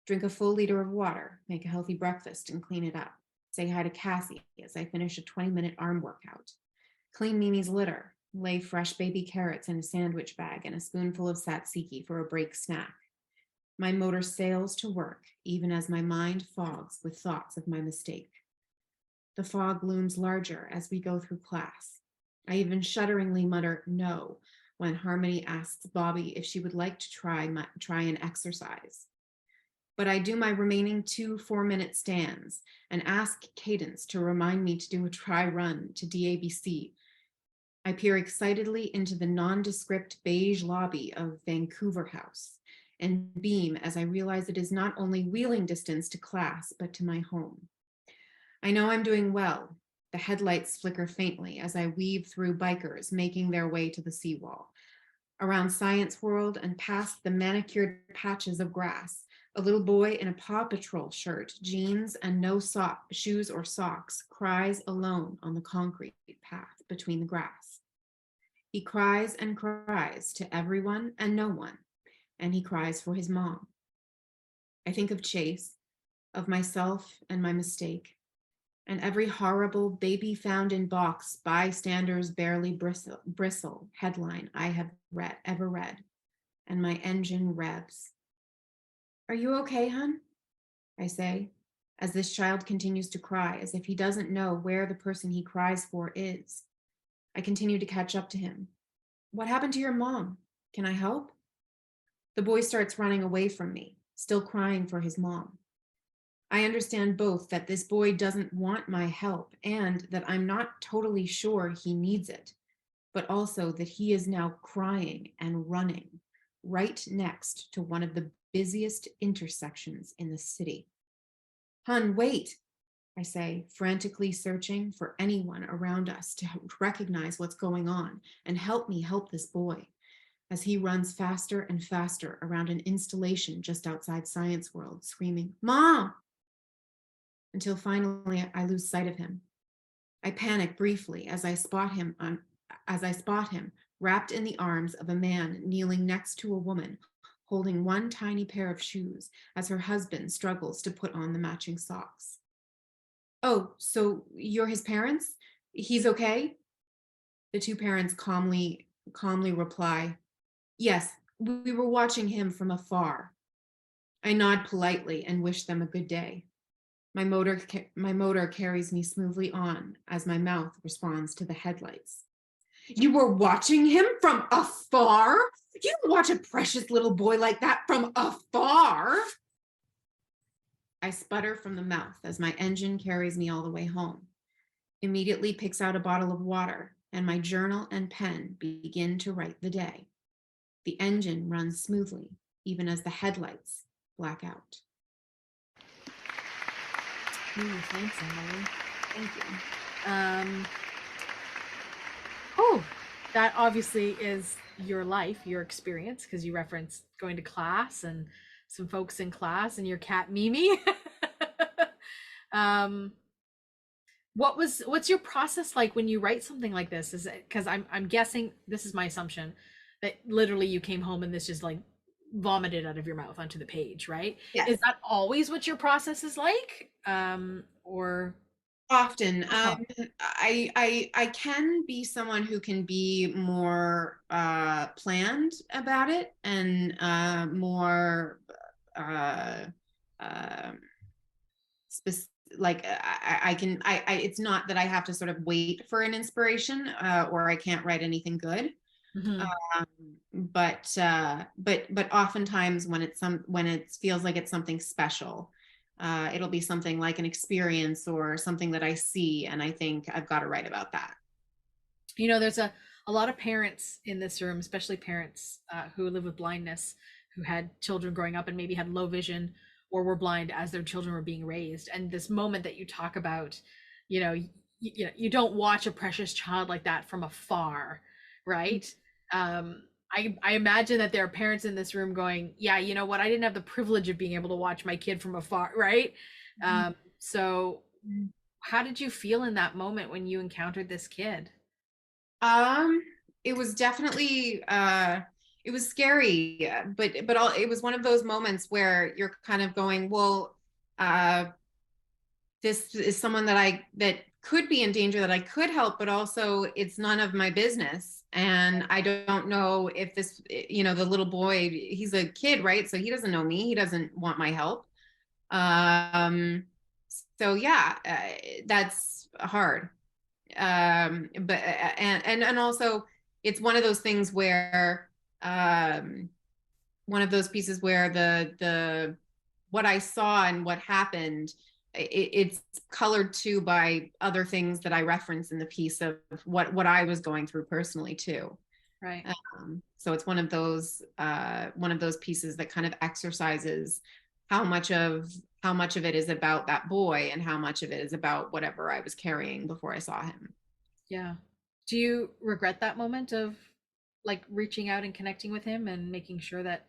drink a full liter of water, make a healthy breakfast and clean it up. Say hi to Cassie as I finish a 20-minute arm workout. Clean Mimi's litter, lay fresh baby carrots in a sandwich bag and a spoonful of tzatziki for a break snack. My motor sails to work, even as my mind fogs with thoughts of my mistake. The fog looms larger as we go through class. I even shudderingly mutter no when Harmony asks Bobby if she would like to try an exercise. But I do my remaining 2 4-minute stands and ask Cadence to remind me to do a try run to DABC. I peer excitedly into the nondescript beige lobby of Vancouver House and beam as I realize it is not only wheeling distance to class, but to my home. I know I'm doing well. The headlights flicker faintly as I weave through bikers making their way to the seawall. Around Science World and past the manicured patches of grass, a little boy in a Paw Patrol shirt, jeans, and no shoes or socks cries alone on the concrete path between the grass. He cries and cries to everyone and no one, and he cries for his mom. I think of Chase, of myself and my mistake, and every horrible baby found in box, bystanders barely bristle headline I have ever read, and my engine revs. Are you okay, hon? I say, as this child continues to cry as if he doesn't know where the person he cries for is. I continue to catch up to him. What happened to your mom? Can I help? The boy starts running away from me, still crying for his mom. I understand both that this boy doesn't want my help and that I'm not totally sure he needs it, but also that he is now crying and running right next to one of the busiest intersections in the city. Hun, wait, I say, frantically searching for anyone around us to recognize what's going on and help me help this boy as he runs faster and faster around an installation just outside Science World, screaming, Mom! Until finally I lose sight of him. I panic briefly as I spot him wrapped in the arms of a man kneeling next to a woman holding one tiny pair of shoes as her husband struggles to put on the matching socks. Oh, so you're his parents? He's okay? The two parents calmly reply, yes, we were watching him from afar. I nod politely and wish them a good day. My motor carries me smoothly on as my mouth responds to the headlights. You were watching him from afar? You don't watch a precious little boy like that from afar. I sputter from the mouth as my engine carries me all the way home. Immediately picks out a bottle of water, and my journal and pen begin to write the day. The engine runs smoothly, even as the headlights black out. Thanks, Emily. Thank you. Oh, that obviously is your life, your experience, because you referenced going to class and some folks in class and your cat Mimi. What's your process like when you write something like this? Is it because I'm guessing, this is my assumption, that literally you came home and this just like vomited out of your mouth onto the page, right? Yes. Is that always what your process is like? Or Often. I can be someone who can be more planned about it and more like I it's not that I have to sort of wait for an inspiration or I can't write anything good. But oftentimes when it feels like it's something special, it'll be something like an experience or something that I see and I think I've got to write about that. You know, there's a lot of parents in this room, especially parents who live with blindness, who had children growing up and maybe had low vision or were blind as their children were being raised. And this moment that you talk about, you don't watch a precious child like that from afar, right? I imagine that there are parents in this room going, yeah, you know what? I didn't have the privilege of being able to watch my kid from afar, right? So how did you feel in that moment when you encountered this kid? It was definitely it was scary, but it was one of those moments where you're kind of going, well, this is someone that could be in danger, that I could help, but also it's none of my business. And I don't know if this, the little boy, he's a kid, right? So he doesn't know me. He doesn't want my help. So yeah, that's hard. But and also it's one of those things where one of those pieces where the what I saw and what happened, it's colored too by other things that I reference in the piece of what I was going through personally too. Right. So it's one of those pieces that kind of exercises how much of it is about that boy and how much of it is about whatever I was carrying before I saw him. Yeah. Do you regret that moment of like reaching out and connecting with him and making sure that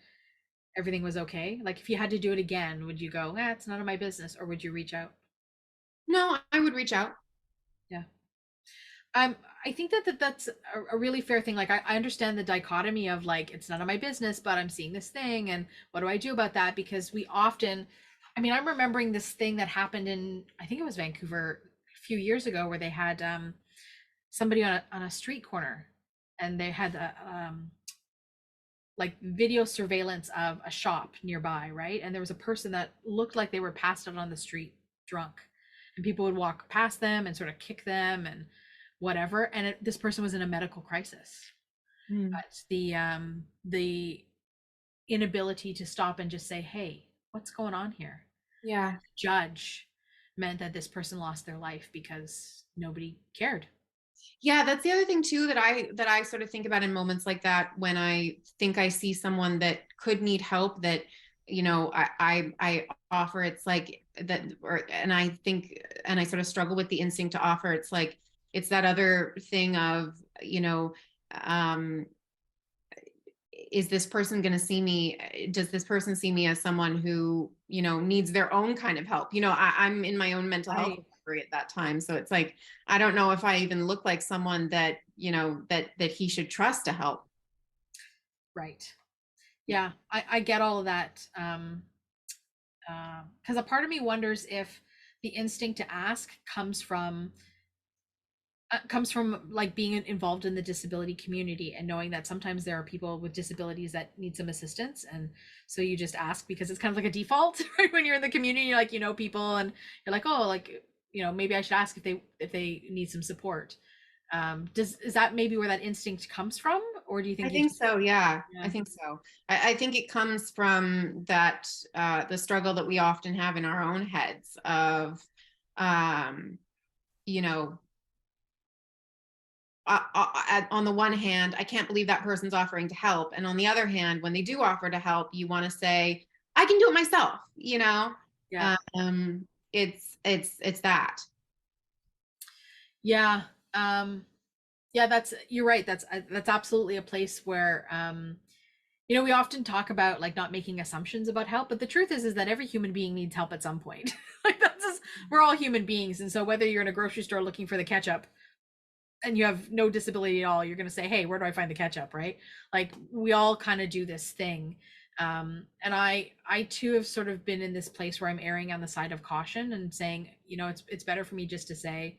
everything was okay? Like if you had to do it again, would you go, it's none of my business, or would you reach out? No, I would reach out. Yeah. I think that's a really fair thing. Like I understand the dichotomy of like, it's none of my business, but I'm seeing this thing and what do I do about that? Because we often, I'm remembering this thing that happened in, I think it was Vancouver a few years ago, where they had somebody on a street corner, and they had like video surveillance of a shop nearby, right? And there was a person that looked like they were passed out on the street drunk, and people would walk past them and sort of kick them and whatever, and this person was in a medical crisis. But the inability to stop and just say, hey, what's going on here? Yeah. Judge meant that this person lost their life because nobody cared. Yeah, that's the other thing too that I sort of think about in moments like that, when I think I see someone that could need help, that I offer. It's like that, and I sort of struggle with the instinct to offer. It's like it's that other thing of is this person going to see me? Does this person see me as someone who needs their own kind of help? I'm in my own mental health recovery at that time, so it's like I don't know if I even look like someone that that he should trust to help. Right. Yeah, I get all of that. Because a part of me wonders if the instinct to ask comes from like being involved in the disability community and knowing that sometimes there are people with disabilities that need some assistance, and so you just ask because it's kind of like a default, right? When you're in the community, you're like, you know, people, and you're like, oh, like, you know, maybe I should ask if they need some support. Is that maybe where that instinct comes from, or do you think I think so, yeah. Yeah. I think so. I think it comes from that the struggle that we often have in our own heads of you know, on the one hand, I can't believe that person's offering to help, and on the other hand, when they do offer to help, you want to say, I can do it myself, you know. Yeah. It's that. Yeah. Yeah, you're right. That's absolutely a place where you know, we often talk about like not making assumptions about help, but the truth is that every human being needs help at some point. Like that's just, we're all human beings, and so whether you're in a grocery store looking for the ketchup and you have no disability at all, you're going to say, hey, where do I find the ketchup, right? Like we all kind of do this thing. And I too have sort of been in this place where I'm erring on the side of caution and saying, you know, it's better for me just to say,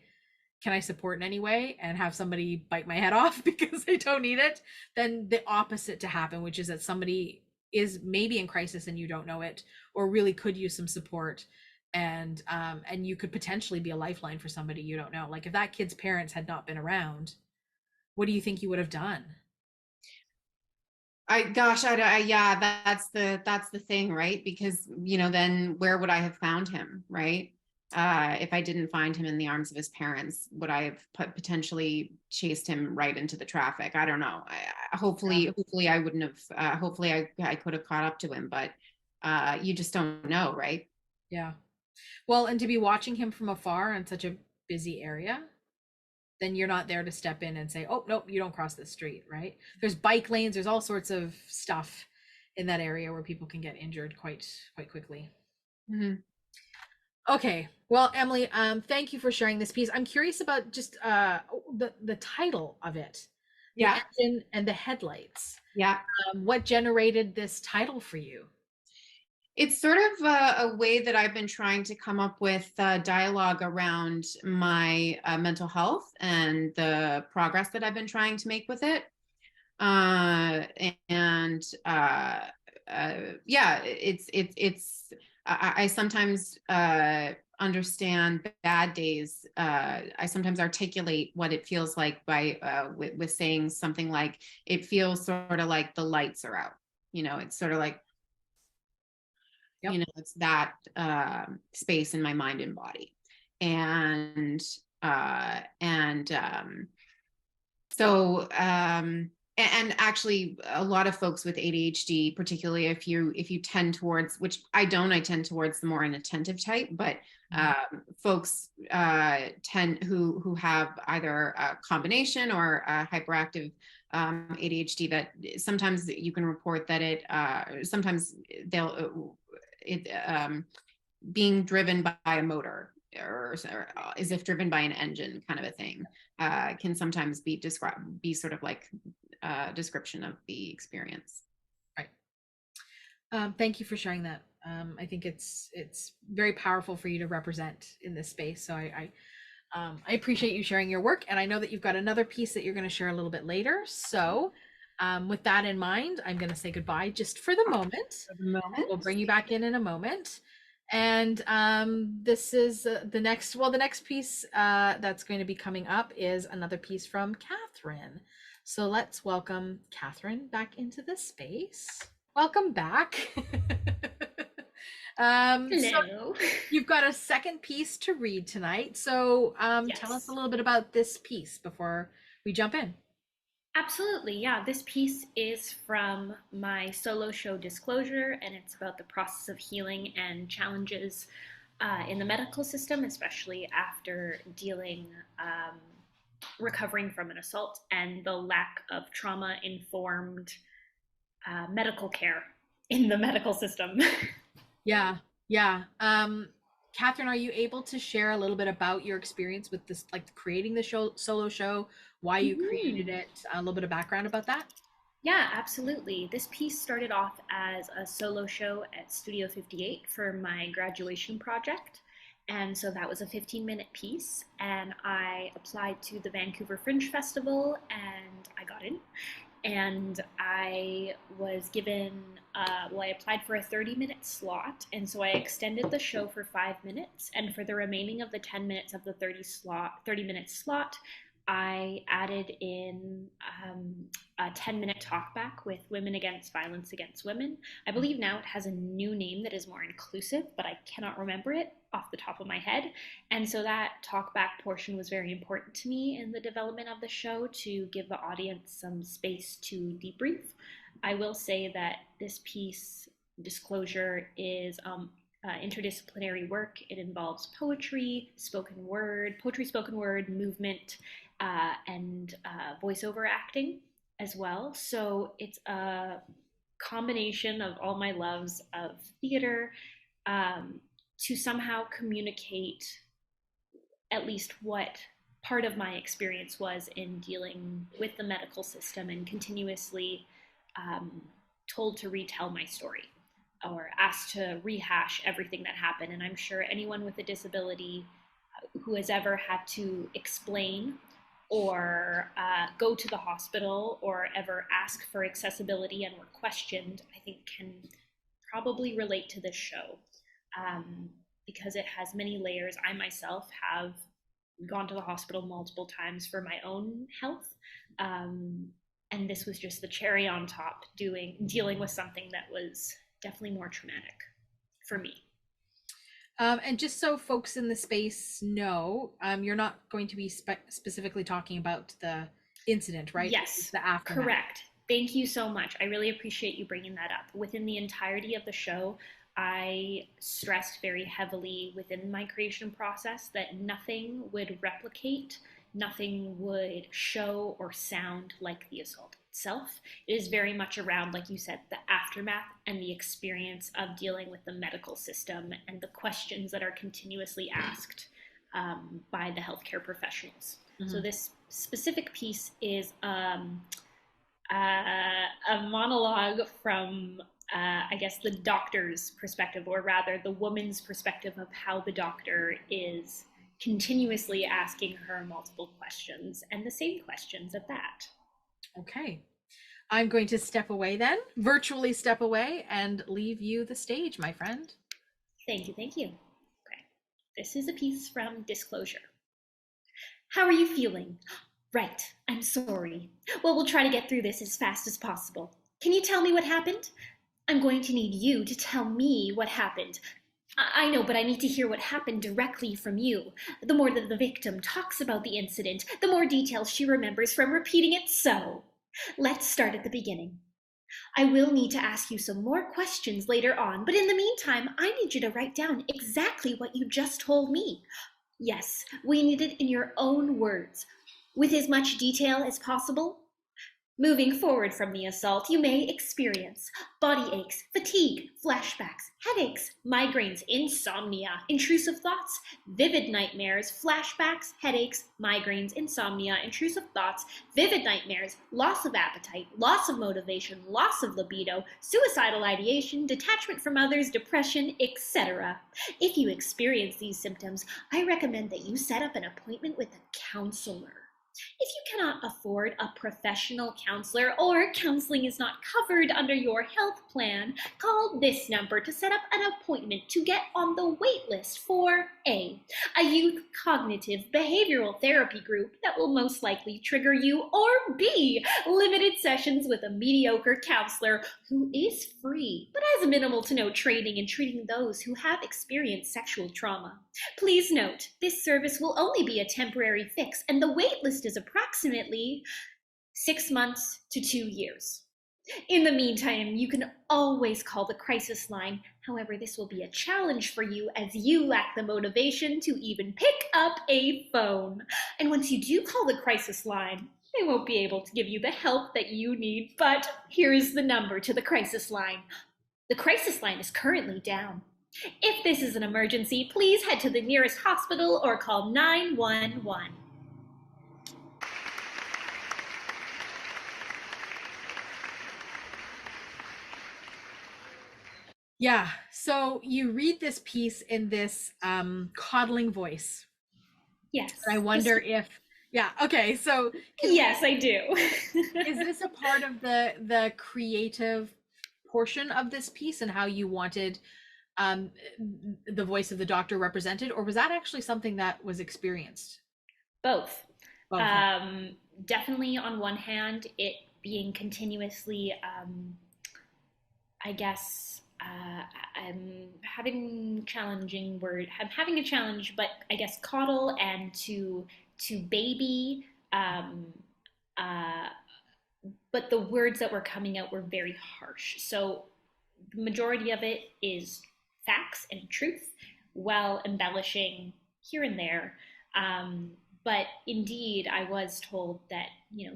can I support in any way, and have somebody bite my head off because they don't need it, than the opposite to happen, which is that somebody is maybe in crisis and you don't know it, or really could use some support, and you could potentially be a lifeline for somebody you don't know. Like if that kid's parents had not been around, what do you think you would have done? Yeah, that's the thing, right? Because, you know, then where would I have found him, right? If I didn't find him in the arms of his parents, would I have potentially chased him right into the traffic? I don't know. Hopefully I wouldn't have. Hopefully I could have caught up to him, but you just don't know, right? Yeah. Well, and to be watching him from afar in such a busy area, then you're not there to step in and say, oh, nope, you don't cross this street, right? There's bike lanes, there's all sorts of stuff in that area where people can get injured quite quickly. Mm-hmm. Okay, well, Emily, thank you for sharing this piece. I'm curious about just the title of it, the engine and the headlights. Yeah. What generated this title for you? It's sort of a way that I've been trying to come up with dialogue around my mental health and the progress that I've been trying to make with it. Yeah, I sometimes understand bad days. I sometimes articulate what it feels like by with saying something like, it feels sort of like the lights are out. You know, it's sort of like, Yep. You know, it's that space in my mind and body. And actually a lot of folks with ADHD, particularly if you tend towards, which I don't, I tend towards the more inattentive type, but folks tend who have either a combination or a hyperactive ADHD, that sometimes you can report that it sometimes being driven by a motor or as if driven by an engine kind of a thing can sometimes be sort of like a description of the experience. Right. Thank you for sharing that. I think it's very powerful for you to represent in this space. So I appreciate you sharing your work, and I know that you've got another piece that you're going to share a little bit later. So with that in mind, I'm going to say goodbye just for the moment. We'll bring you back in a moment. And this is the next piece that's going to be coming up is another piece from Katherine. So let's welcome Katherine back into this space. Welcome back. Hello. So you've got a second piece to read tonight. So Yes. Tell us a little bit about this piece before we jump in. Absolutely, yeah. This piece is from my solo show Disclosure, and it's about the process of healing and challenges in the medical system, especially after recovering from an assault and the lack of trauma-informed medical care in the medical system. Yeah. Katherine, are you able to share a little bit about your experience with this, like creating the solo show, why you created it, a little bit of background about that? Yeah, absolutely. This piece started off as a solo show at Studio 58 for my graduation project. And so that was a 15-minute piece, and I applied to the Vancouver Fringe Festival, and I got in. And I was given, I applied for a 30-minute slot, and so I extended the show for 5 minutes, and for the remaining of the 10 minutes of the 30-minute slot, I added in a 10-minute talkback with Women Against Violence Against Women. I believe now it has a new name that is more inclusive, but I cannot remember it off the top of my head. And so that talkback portion was very important to me in the development of the show, to give the audience some space to debrief. I will say that this piece, Disclosure, is interdisciplinary work. It involves poetry, spoken word, movement, and voiceover acting as well. So it's a combination of all my loves of theater, to somehow communicate at least what part of my experience was in dealing with the medical system, and continuously told to retell my story, or asked to rehash everything that happened. And I'm sure anyone with a disability who has ever had to explain or go to the hospital or ever ask for accessibility and were questioned, I think can probably relate to this show, because it has many layers. I myself have gone to the hospital multiple times for my own health, and this was just the cherry on top, dealing with something that was definitely more traumatic for me. And just so folks in the space know, you're not going to be specifically talking about the incident, right? Yes, the aftermath. Correct. Thank you so much. I really appreciate you bringing that up. Within the entirety of the show, I stressed very heavily within my creation process that nothing would replicate, nothing would show or sound like the assault itself. It is very much around, like you said, the aftermath and the experience of dealing with the medical system and the questions that are continuously asked by the healthcare professionals. Mm-hmm. So this specific piece is a monologue from I guess the doctor's perspective, or rather the woman's perspective, of how the doctor is continuously asking her multiple questions, and the same questions at that. Okay. I'm going to step away then, virtually step away, and leave you the stage, my friend. Thank you, thank you. Okay. This is a piece from Disclosure. How are you feeling? Right, I'm sorry. Well, we'll try to get through this as fast as possible. Can you tell me what happened? I'm going to need you to tell me what happened. I know, but I need to hear what happened directly from you. The more that the victim talks about the incident, the more details she remembers from repeating it. So, let's start at the beginning. I will need to ask you some more questions later on, but in the meantime, I need you to write down exactly what you just told me. Yes, we need it in your own words, with as much detail as possible. Moving forward from the assault, you may experience body aches, fatigue, flashbacks, headaches, migraines, insomnia, intrusive thoughts, vivid nightmares, flashbacks, headaches, migraines, insomnia, intrusive thoughts, vivid nightmares, loss of appetite, loss of motivation, loss of libido, suicidal ideation, detachment from others, depression, etc. If you experience these symptoms, I recommend that you set up an appointment with a counselor. If you cannot afford a professional counselor, or counseling is not covered under your health plan, call this number to set up an appointment to get on the wait list for A, youth cognitive behavioral therapy group that will most likely trigger you, or B, limited sessions with a mediocre counselor who is free but has minimal to no training in treating those who have experienced sexual trauma. Please note, this service will only be a temporary fix, and the wait list is approximately 6 months to 2 years. In the meantime, you can always call the crisis line. However, this will be a challenge for you as you lack the motivation to even pick up a phone. And once you do call the crisis line, they won't be able to give you the help that you need. But here is the number to the crisis line. The crisis line is currently down. If this is an emergency, please head to the nearest hospital or call 911. Yeah. So you read this piece in this coddling voice. Yes. And I wonder if, yeah. Okay. So yes, I do. is this a part of the creative portion of this piece and how you wanted the voice of the doctor represented, or was that actually something that was experienced? Both. Both. Definitely on one hand, it being continuously, I guess, I'm having challenging word. I'm having a challenge, but I guess coddle and to baby. Uh, but the words that were coming out were very harsh. So the majority of it is facts and truth, while embellishing here and there. Um, but indeed, I was told that,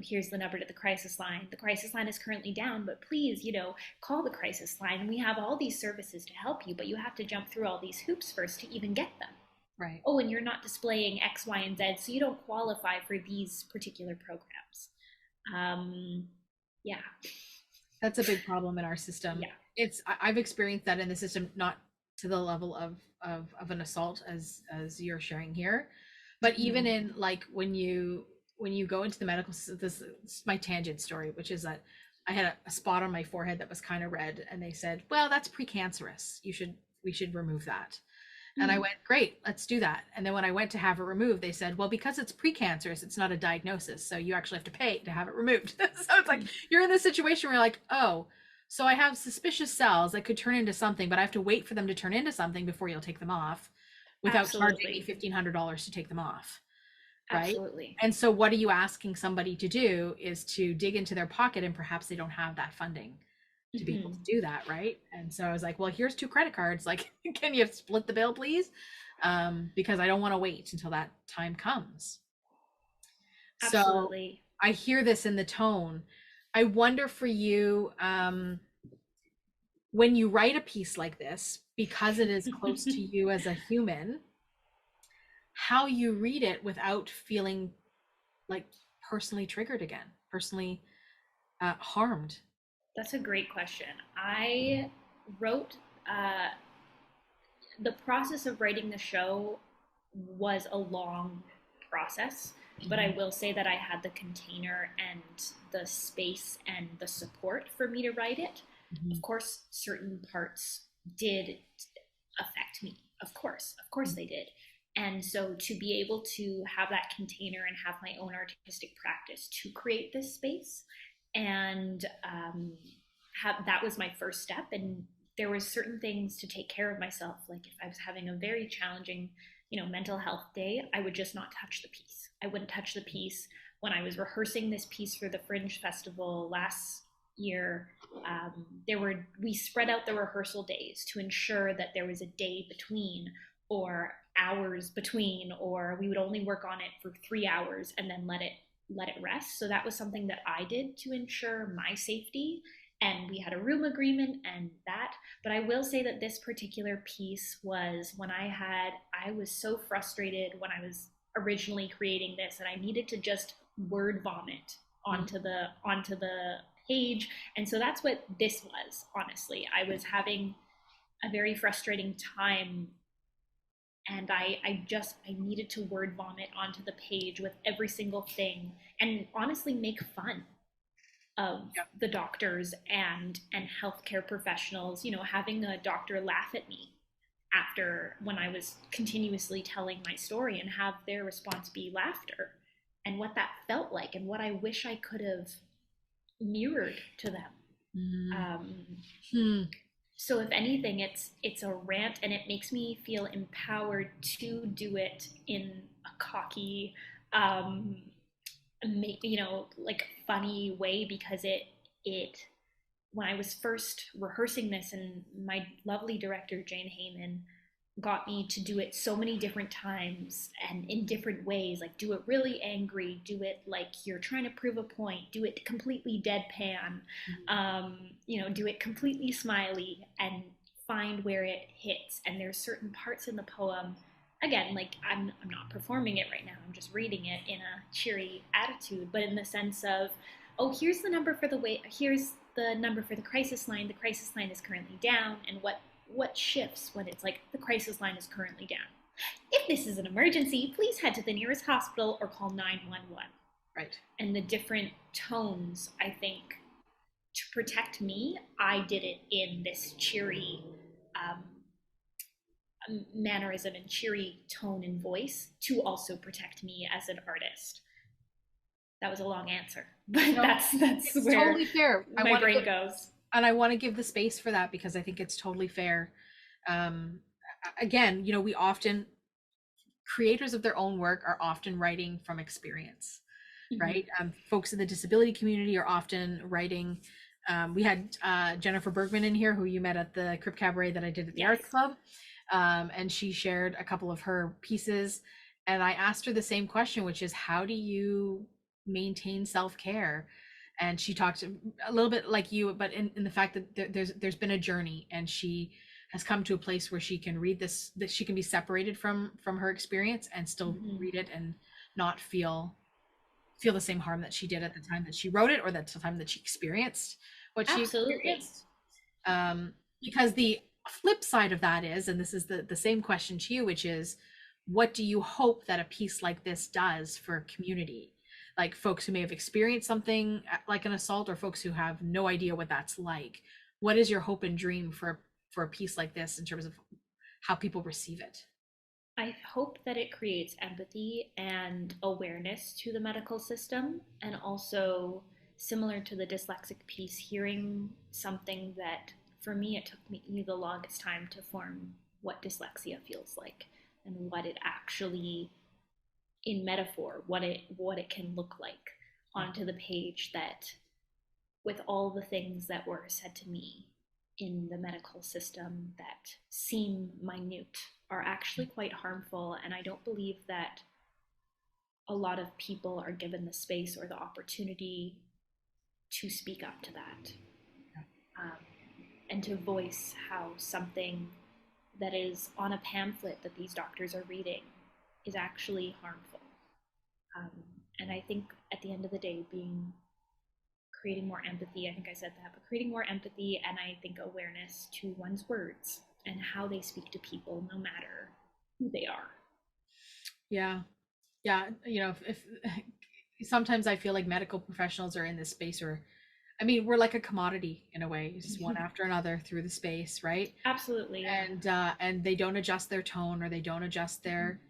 here's the number to the crisis line. The crisis line is currently down, but please, call the crisis line. We have all these services to help you, but you have to jump through all these hoops first to even get them. Right. Oh, and you're not displaying X, Y, and Z, so you don't qualify for these particular programs. Yeah. That's a big problem in our system. Yeah. I've experienced that in the system, not to the level of an assault as you're sharing here, but even in like when you go into the medical system, this is my tangent story, which is that I had a spot on my forehead that was kind of red, and they said, well, that's precancerous, we should remove that. And I went, great, let's do that. And then when I went to have it removed, they said, well, because it's precancerous, it's not a diagnosis, so you actually have to pay to have it removed. So it's like you're in this situation where you're like, oh, so I have suspicious cells that could turn into something, but I have to wait for them to turn into something before you'll take them off without charging me $1,500 to take them off. Right? Absolutely. And so what are you asking somebody to do is to dig into their pocket, and perhaps they don't have that funding to be able to do that, right? And so I was like, well, here's 2 credit cards, like, can you split the bill, please? Because I don't want to wait until that time comes. Absolutely. So I hear this in the tone. I wonder for you, when you write a piece like this, because it is close to you as a human, how you read it without feeling like personally triggered again, personally harmed. That's a great question. I wrote, the process of writing the show was a long process, but I will say that I had the container and the space and the support for me to write it. Of course, certain parts did affect me. Of course they did. And so to be able to have that container and have my own artistic practice to create this space, and that was my first step. And there were certain things to take care of myself. Like if I was having a very challenging, mental health day, I would just not touch the piece. I wouldn't touch the piece. When I was rehearsing this piece for the Fringe Festival last year, we spread out the rehearsal days to ensure that there was a day between, or hours between, or we would only work on it for 3 hours and then let it rest. So that was something that I did to ensure my safety, and we had a room agreement and that. But I will say that this particular piece was when I was so frustrated when I was originally creating this, and I needed to just word vomit onto the page. And so that's what this was. Honestly, I was having a very frustrating time, and I needed to word vomit onto the page with every single thing, and honestly make fun of the doctors and healthcare professionals, having a doctor laugh at me after, when I was continuously telling my story, and have their response be laughter, and what that felt like, and what I wish I could have mirrored to them. So if anything, it's a rant, and it makes me feel empowered to do it in a cocky, like funny way, because it when I was first rehearsing this, and my lovely director Jane Heyman got me to do it so many different times and in different ways, like do it really angry, do it like you're trying to prove a point, do it completely deadpan, do it completely smiley, and find where it hits. And there's certain parts in the poem, again, like I'm not performing it right now, I'm just reading it in a cheery attitude, but in the sense of, oh, here's the number for the crisis line is currently down, and what what shifts when it's like the crisis line is currently down. If this is an emergency, please head to the nearest hospital or call 911. Right. And the different tones, I think, to protect me, I did it in this cheery mannerism and cheery tone and voice to also protect me as an artist. That was a long answer, but no, that's where totally fair. my brain goes. And I want to give the space for that because I think it's totally fair. Again, we often, creators of their own work are often writing from experience, right? Folks in the disability community are often writing. We had Jennifer Bergman in here, who you met at the Crip Cabaret that I did at the Arts Club. And she shared a couple of her pieces. And I asked her the same question, which is, how do you maintain self-care? And she talked a little bit like you, but in the fact that there's been a journey, and she has come to a place where she can read this, that she can be separated from her experience and still read it and not feel the same harm that she did at the time that she wrote it, or the time that she experienced what she experienced. Because the flip side of that is, and this is the same question to you, which is, what do you hope that a piece like this does for a community? Like folks who may have experienced something like an assault, or folks who have no idea what that's like. What is your hope and dream for a piece like this in terms of how people receive it? I hope that it creates empathy and awareness to the medical system, and also, similar to the dyslexic piece, hearing something that, for me, it took me the longest time to form what dyslexia feels like, and what it actually, in metaphor, what it can look like onto the page, that with all the things that were said to me in the medical system that seem minute are actually quite harmful. And I don't believe that a lot of people are given the space or the opportunity to speak up to that, and to voice how something that is on a pamphlet that these doctors are reading is actually harmful. And I think at the end of the day, creating more empathy, I think I said that, but creating more empathy, and I think awareness to one's words and how they speak to people, no matter who they are. Yeah. If sometimes I feel like medical professionals are in this space, or, I mean, we're like a commodity in a way, just one after another through the space, right? Absolutely. Yeah. And they don't adjust their tone, or they don't adjust their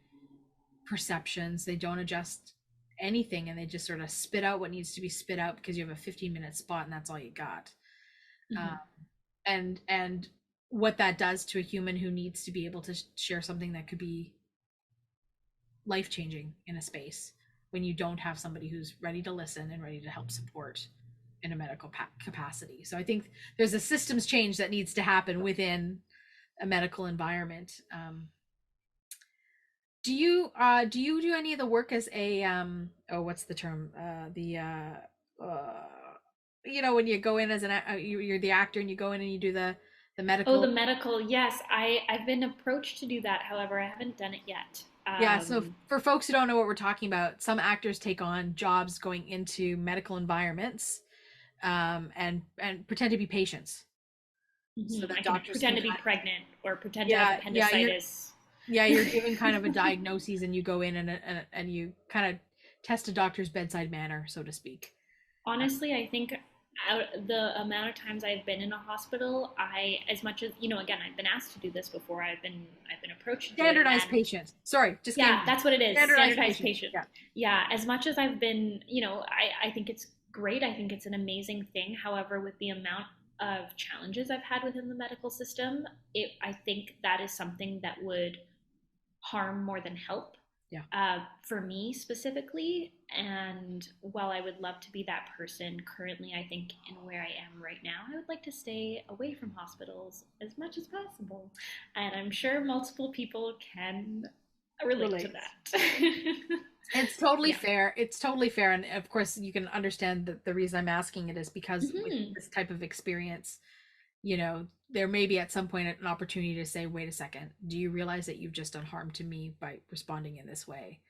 perceptions, they don't adjust anything, and they just sort of spit out what needs to be spit out because you have a 15-minute spot and that's all you got. And what that does to a human who needs to be able to share something that could be life-changing in a space, when you don't have somebody who's ready to listen and ready to help support in a medical capacity. So I think there's a systems change that needs to happen within a medical environment. Do you do any of the work as a what's the term, when you go in as you're the actor and you go in and you do the medical? The medical, yes, I've been approached to do that, however I haven't done it yet. So for folks who don't know what we're talking about, some actors take on jobs going into medical environments, and pretend to be patients. So the doctors pretend to be pregnant, or pretend to have appendicitis. You're given kind of a diagnosis, and you go in and you kind of test a doctor's bedside manner, so to speak. Honestly, I think the amount of times I've been in a hospital, as much as, again, I've been asked to do this before, I've been approached to standardized patient. Sorry, just that's what it is. Standardized patient. Yeah. As much as I've been, I think it's great. I think it's an amazing thing. However, with the amount of challenges I've had within the medical system, I think that is something that would harm more than help. For me specifically. And while I would love to be that person, currently I think in where I am right now, I would like to stay away from hospitals as much as possible. And I'm sure multiple people can relate to that. It's totally fair. It's totally fair. And of course you can understand that the reason I'm asking it is because with this type of experience, there may be at some point an opportunity to say, wait a second, do you realize that you've just done harm to me by responding in this way?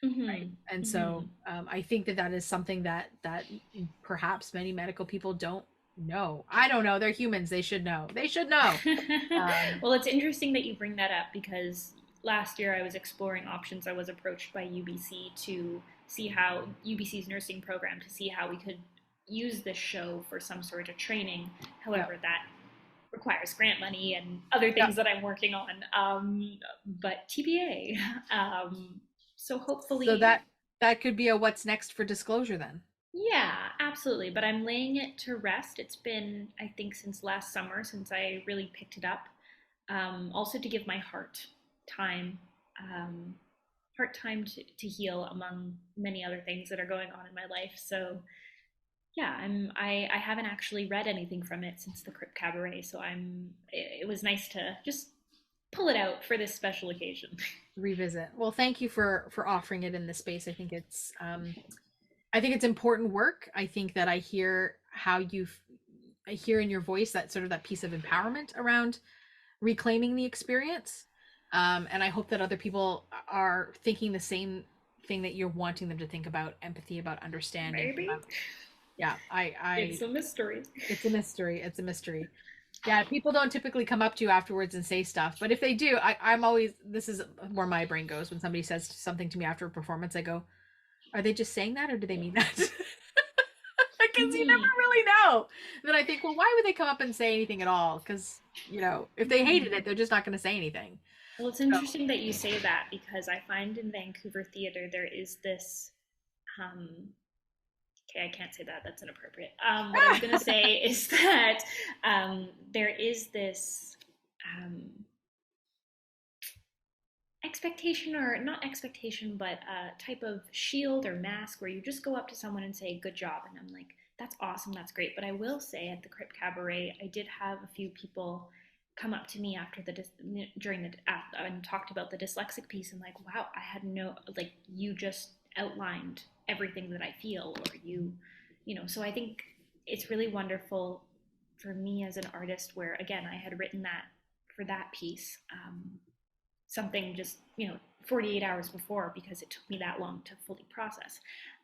Right. And so I think that is something that perhaps many medical people don't No, I don't know. They're humans. They should know. They should know. Well, it's interesting that you bring that up because last year I was exploring options. I was approached by UBC to see how UBC's nursing program to see how we could use this show for some sort of training. However, that requires grant money and other things that I'm working on. But TBA. So hopefully. So that could be a what's next for disclosure then. Yeah, absolutely. But I'm laying it to rest. It's been, I think, since last summer since I really picked it up. Also to give my heart time, to heal among many other things that are going on in my life. So yeah, I haven't actually read anything from it since the Crip Cabaret. So it was nice to just pull it out for this special occasion. Revisit. Well, thank you for offering it in this space. I think it's important work. I think that I hear in your voice that sort of that piece of empowerment around reclaiming the experience. And I hope that other people are thinking the same thing that you're wanting them to think about: empathy, about understanding. Maybe. Yeah, It's a mystery. It's a mystery. It's a mystery. Yeah, people don't typically come up to you afterwards and say stuff, but if they do, I'm always, this is where my brain goes when somebody says something to me after a performance. I go, are they just saying that or do they mean that? Because you never really know. And then I think, well, why would they come up and say anything at all? Because, if they hated it, they're just not going to say anything. Well, it's interesting that you say that because I find in Vancouver theater there is this, okay, I can't say that, that's inappropriate. What I was going to say is that there is this expectation, or not expectation, but a type of shield or mask where you just go up to someone and say, good job. And I'm like, that's awesome, that's great. But I will say at the Crip Cabaret, I did have a few people come up to me after and talked about the dyslexic piece and like, wow, I had you just outlined everything that I feel, or so I think it's really wonderful for me as an artist where, again, I had written that for that piece, something just, 48 hours before because it took me that long to fully process.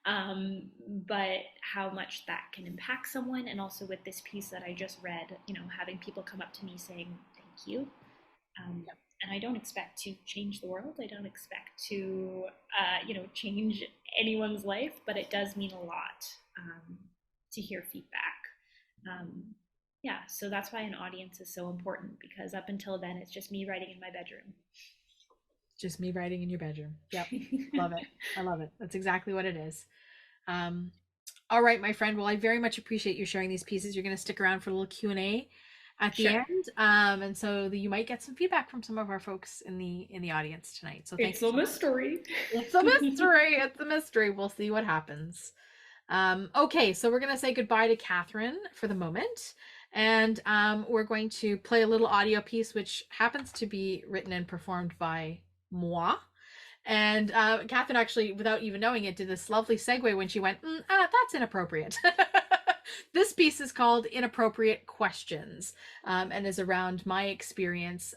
But how much that can impact someone. And also with this piece that I just read, having people come up to me saying, thank you. And I don't expect to change the world. I don't expect to, change anyone's life, but it does mean a lot to hear feedback. So that's why an audience is so important, because up until then, it's just me writing in my bedroom. Just me writing in your bedroom. Yep. Love it. I love it. That's exactly what it is. All right, my friend. Well, I very much appreciate you sharing these pieces. You're going to stick around for a little Q&A at the end. And so you might get some feedback from some of our folks in the audience tonight. So thanks. It's a mystery. It's a mystery. It's a mystery. We'll see what happens. Okay, so we're going to say goodbye to Katherine for the moment. And we're going to play a little audio piece, which happens to be written and performed by moi. And Katherine actually, without even knowing it, did this lovely segue when she went, that's inappropriate. This piece is called Inappropriate Questions, and is around my experience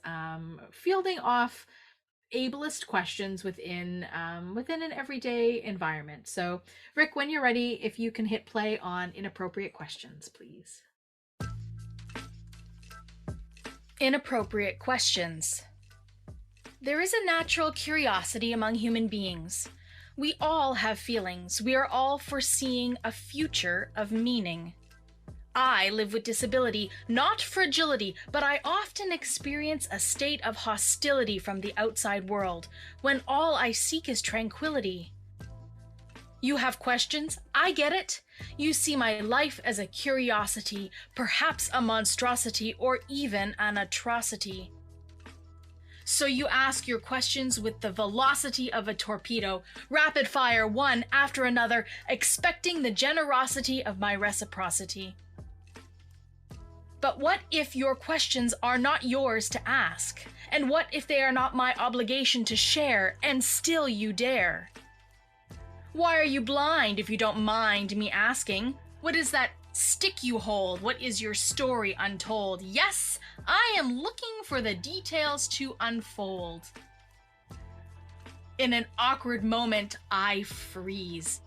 fielding off ableist questions within an everyday environment. So Rick, when you're ready, if you can hit play on Inappropriate Questions, please. Inappropriate questions. There is a natural curiosity among human beings. We all have feelings. We are all foreseeing a future of meaning. I live with disability, not fragility, but I often experience a state of hostility from the outside world, when all I seek is tranquility. You have questions? I get it. You see my life as a curiosity, perhaps a monstrosity, or even an atrocity. So you ask your questions with the velocity of a torpedo, rapid fire one after another, expecting the generosity of my reciprocity. But what if your questions are not yours to ask? And what if they are not my obligation to share, and still you dare? Why are you blind if you don't mind me asking? What is that stick you hold? What is your story untold? Yes, I am looking for the details to unfold. In an awkward moment, I freeze.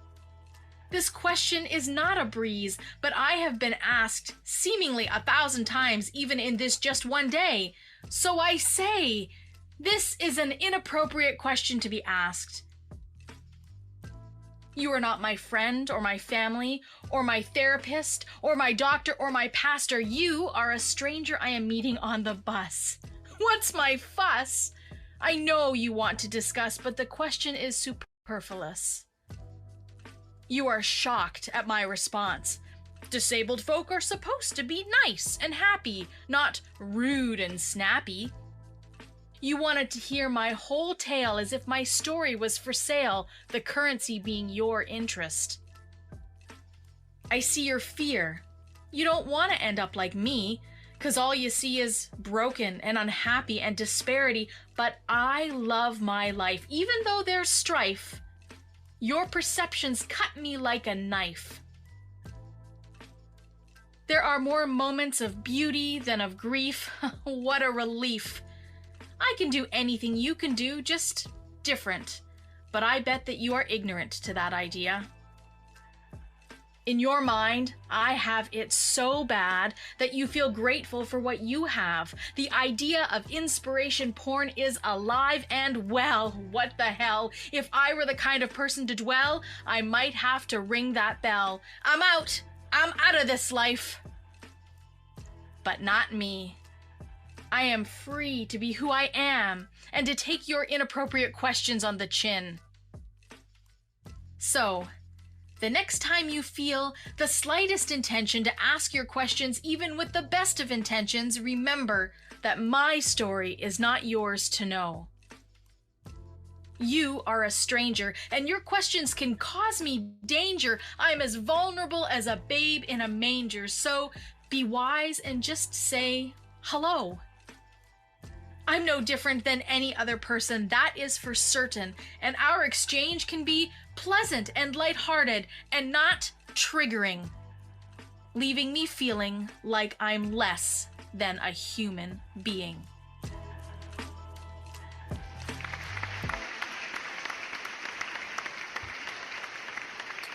This question is not a breeze, but I have been asked seemingly 1,000 times, even in this just one day. So I say, this is an inappropriate question to be asked. You are not my friend or my family or my therapist or my doctor or my pastor. You are a stranger I am meeting on the bus. What's my fuss? I know you want to discuss, but the question is superfluous. You are shocked at my response. Disabled folk are supposed to be nice and happy, not rude and snappy. You wanted to hear my whole tale as if my story was for sale, the currency being your interest. I see your fear. You don't want to end up like me, 'cause all you see is broken and unhappy and disparity, but I love my life, even though there's strife. Your perceptions cut me like a knife. There are more moments of beauty than of grief. What a relief. I can do anything you can do, just different. But I bet that you are ignorant to that idea. In your mind, I have it so bad that you feel grateful for what you have. The idea of inspiration porn is alive and well. What the hell? If I were the kind of person to dwell, I might have to ring that bell. I'm out. I'm out of this life. But not me. I am free to be who I am and to take your inappropriate questions on the chin. So, the next time you feel the slightest intention to ask your questions, even with the best of intentions, remember that my story is not yours to know. You are a stranger, and your questions can cause me danger. I'm as vulnerable as a babe in a manger, so be wise and just say hello. I'm no different than any other person, that is for certain, and our exchange can be pleasant and lighthearted and not triggering, leaving me feeling like I'm less than a human being.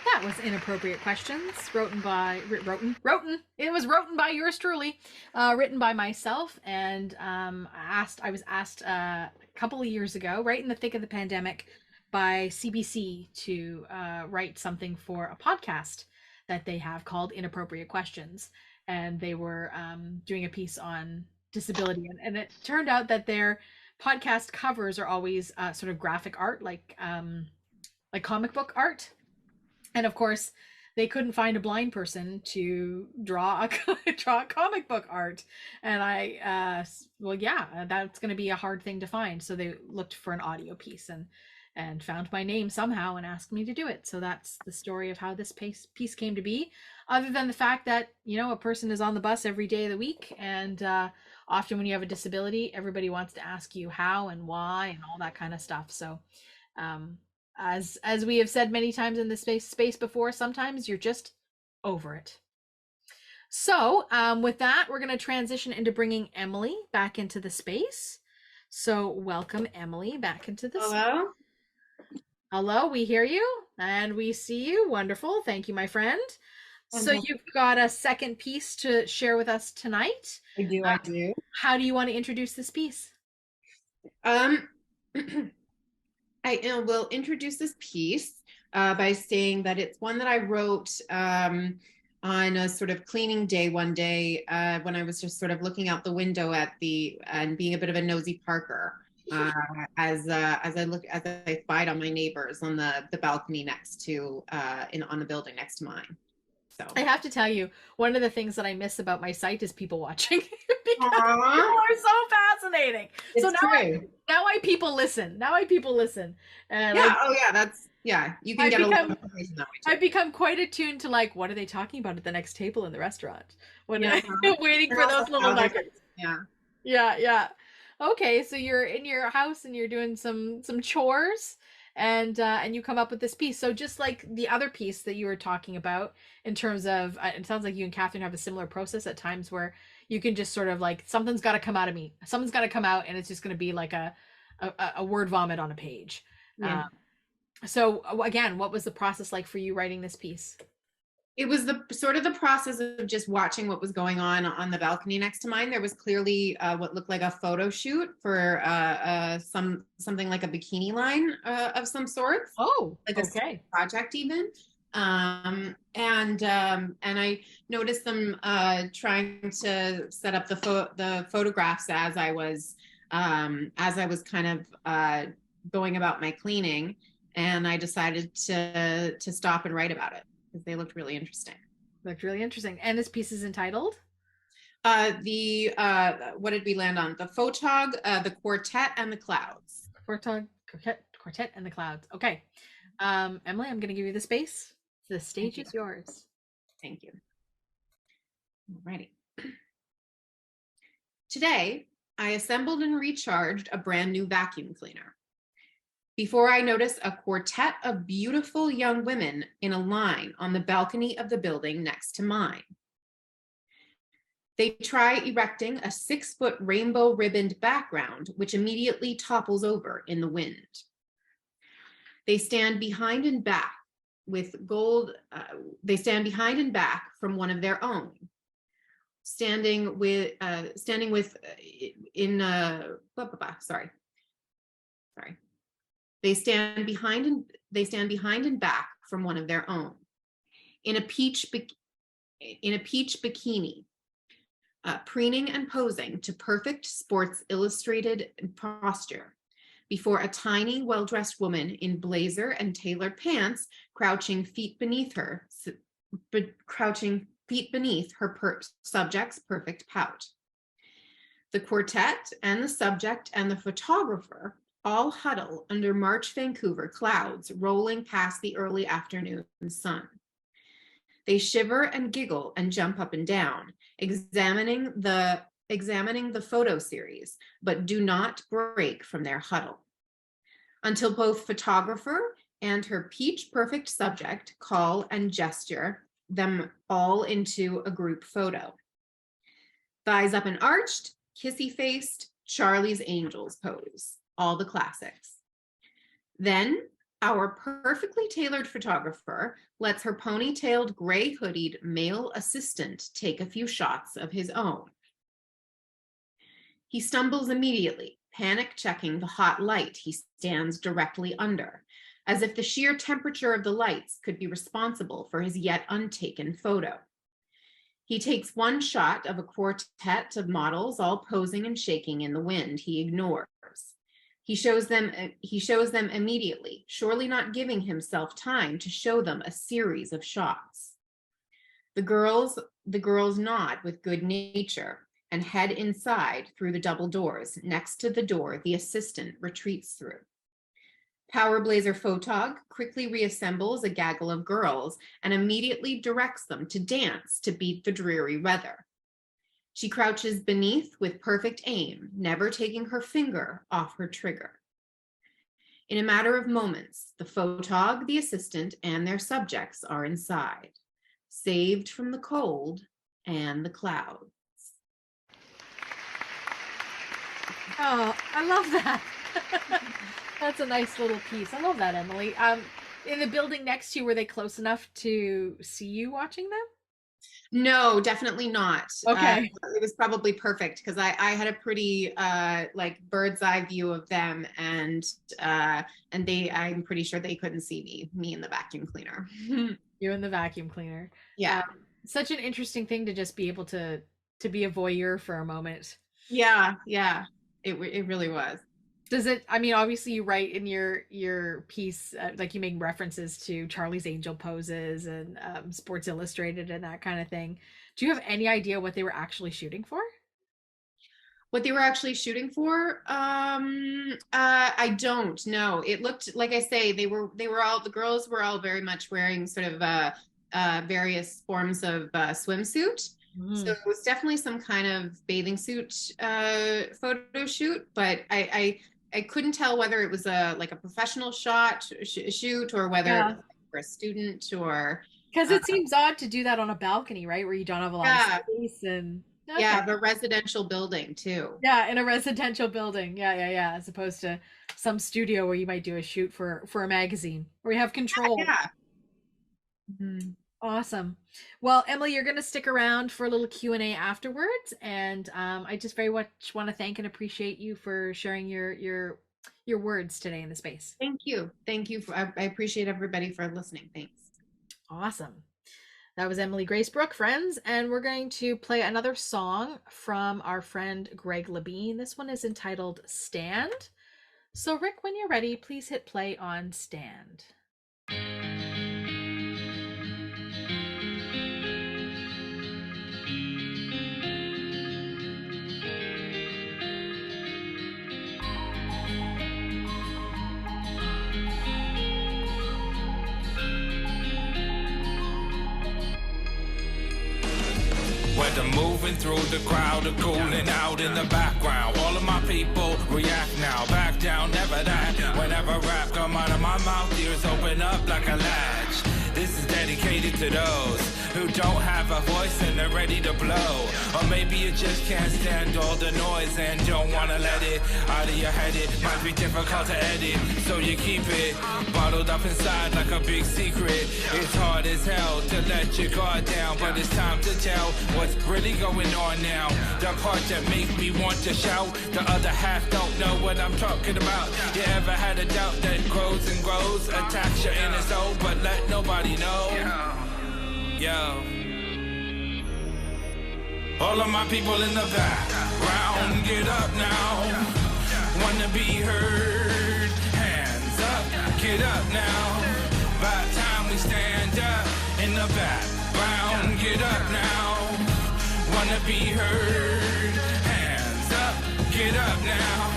That was Inappropriate Questions, written by yours truly, written by myself, and I was asked a couple of years ago, right in the thick of the pandemic, by CBC to write something for a podcast that they have called Inappropriate Questions, and they were doing a piece on disability, and it turned out that their podcast covers are always sort of graphic art, like comic book art. And of course, they couldn't find a blind person to draw a comic book art. And well, yeah, that's going to be a hard thing to find. So they looked for an audio piece and found my name somehow and asked me to do it. So that's the story of how this piece came to be. Other than the fact that, a person is on the bus every day of the week. And often when you have a disability, everybody wants to ask you how and why and all that kind of stuff. So, as we have said many times in this space before, sometimes you're just over it. So with that, we're going to transition into bringing Emily back into the space. So welcome Emily back into the Hello. space. Hello, we hear you and we see you. Wonderful. Thank you, my friend. So you've got a second piece to share with us tonight. I do. How do you want to introduce this piece? I will introduce this piece by saying that it's one that I wrote on a sort of cleaning day one day when I was just sort of looking out the window and being a bit of a nosy Parker as I spied on my neighbors on the balcony next to on the building next to mine. So I have to tell you, one of the things that I miss about my site is people watching because people are so fascinating. It's so true. Now I people listen. And you can get a lot of information that way too. I've become quite attuned to what are they talking about at the next table in the restaurant when I'm waiting for those little nuggets. Yeah. Okay, so you're in your house and you're doing some chores. And you come up with this piece. So just like the other piece that you were talking about in terms of, it sounds like you and Catherine have a similar process at times where you can just sort of something's got to come out of me. Something's got to come out and it's just going to be like a word vomit on a page. Yeah. So again, what was the process like for you writing this piece? It was the sort of the process of just watching what was going on the balcony next to mine. There was clearly what looked like a photo shoot for something like a bikini line of some sort. Oh, like okay. a project even. And I noticed them trying to set up the photographs as I was kind of going about my cleaning, and I decided to stop and write about it because they looked really interesting. Looked really interesting. And this piece is entitled? What did we land on? The Photog, the Quartet, and the Clouds. Photog, Quartet, and the Clouds. Okay. Emily, I'm going to give you the space. The stage is yours. Thank you. Alrighty. Today, I assembled and recharged a brand new vacuum cleaner. Before I noticed a quartet of beautiful young women in a line on the balcony of the building next to mine. They try erecting a 6-foot rainbow ribboned background, which immediately topples over in the wind. They stand behind and back with gold. They stand behind and back from one of their own. They stand behind and back from one of their own, in a peach bikini, preening and posing to perfect Sports Illustrated posture before a tiny, well-dressed woman in blazer and tailored pants, crouching feet beneath her subject's perfect pout. The quartet and the subject and the photographer all huddle under March Vancouver clouds rolling past the early afternoon sun. They shiver and giggle and jump up and down, examining the photo series, but do not break from their huddle until both photographer and her peach perfect subject call and gesture them all into a group photo. Thighs up and arched, kissy-faced, Charlie's Angels pose, all the classics. Then our perfectly tailored photographer lets her ponytailed, gray hoodied male assistant take a few shots of his own. He stumbles immediately, panic checking the hot light he stands directly under, as if the sheer temperature of the lights could be responsible for his yet untaken photo. He takes one shot of a quartet of models all posing and shaking in the wind he ignores. He shows them immediately, surely not giving himself time to show them a series of shots. The girls nod with good nature and head inside through the double doors next to the door the assistant retreats through. Power Blazer Photog quickly reassembles a gaggle of girls and immediately directs them to dance to beat the dreary weather. She crouches beneath with perfect aim, never taking her finger off her trigger. In a matter of moments, the photog, the assistant, and their subjects are inside, saved from the cold and the clouds. Oh, I love that. That's a nice little piece. I love that, Emily. In the building next to you, were they close enough to see you watching them? No, definitely not. Okay. It was probably perfect because I had a pretty like bird's eye view of them, and I'm pretty sure they couldn't see me in the vacuum cleaner. You in the vacuum cleaner. Yeah. Such an interesting thing to just be able to be a voyeur for a moment. Yeah. It really was. Does it, I mean, obviously you write in your piece, like you make references to Charlie's Angel poses and Sports Illustrated and that kind of thing. Do you have any idea what they were actually shooting for? What they were actually shooting for? I don't know. It looked, like I say, the girls were all very much wearing sort of various forms of swimsuit. So it was definitely some kind of bathing suit photo shoot, but I couldn't tell whether it was a professional shoot or whether it was for a student or. Because it seems odd to do that on a balcony, right, where you don't have a lot of space and. Okay. Yeah, the residential building too. Yeah, in a residential building. Yeah. As opposed to some studio where you might do a shoot for a magazine where you have control. Yeah. Mhm. Awesome. Well, Emily, you're going to stick around for a little Q&A afterwards, and I just very much want to thank and appreciate you for sharing your words today in the space. Thank you. Thank you. I appreciate everybody for listening. Thanks. Awesome. That was Emily Grace Brook, friends, and we're going to play another song from our friend Greg Labine. This one is entitled Stand. So Rick, when you're ready, please hit play on Stand. Whether moving through the crowd or cooling out in the background, all of my people react now. Back down, never that. Whenever rap come out of my mouth, ears open up like a latch. This is dedicated to those who don't have a voice and they're ready to blow. Or maybe you just can't stand all the noise and don't wanna let it out of your head. It might be difficult to edit, so you keep it bottled up inside like a big secret. It's hard as hell to let your guard down, but it's time to tell what's really going on now. The part that make me want to shout, the other half don't know what I'm talking about. You ever had a doubt that grows and grows, attacks your inner soul, but let nobody know? Yo. All of my people in the background, get up now. Wanna be heard, hands up, get up now. By the time we stand up in the background, get up now. Wanna be heard, hands up, get up now.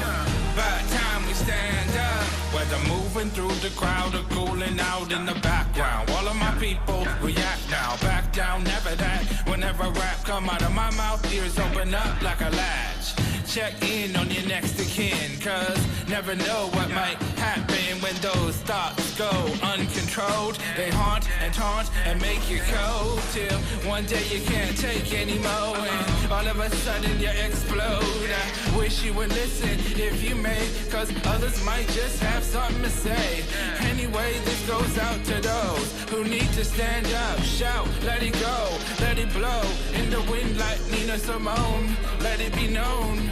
By the time we stand up, whether moving through the crowd or cooling out in the background, all of my people react now. Back down, never that. Whenever rap come out of my mouth, ears open up like a latch. Check in on your next of kin, cause never know what might happen when those thoughts go uncontrolled. They haunt and taunt and make you cold till one day you can't take anymore and all of a sudden you explode. I wish you would listen if you may, cause others might just have something to say. Anyway, this goes out to those who need to stand up, shout, let it go, let it blow in the wind like Nina Simone. Let it be known,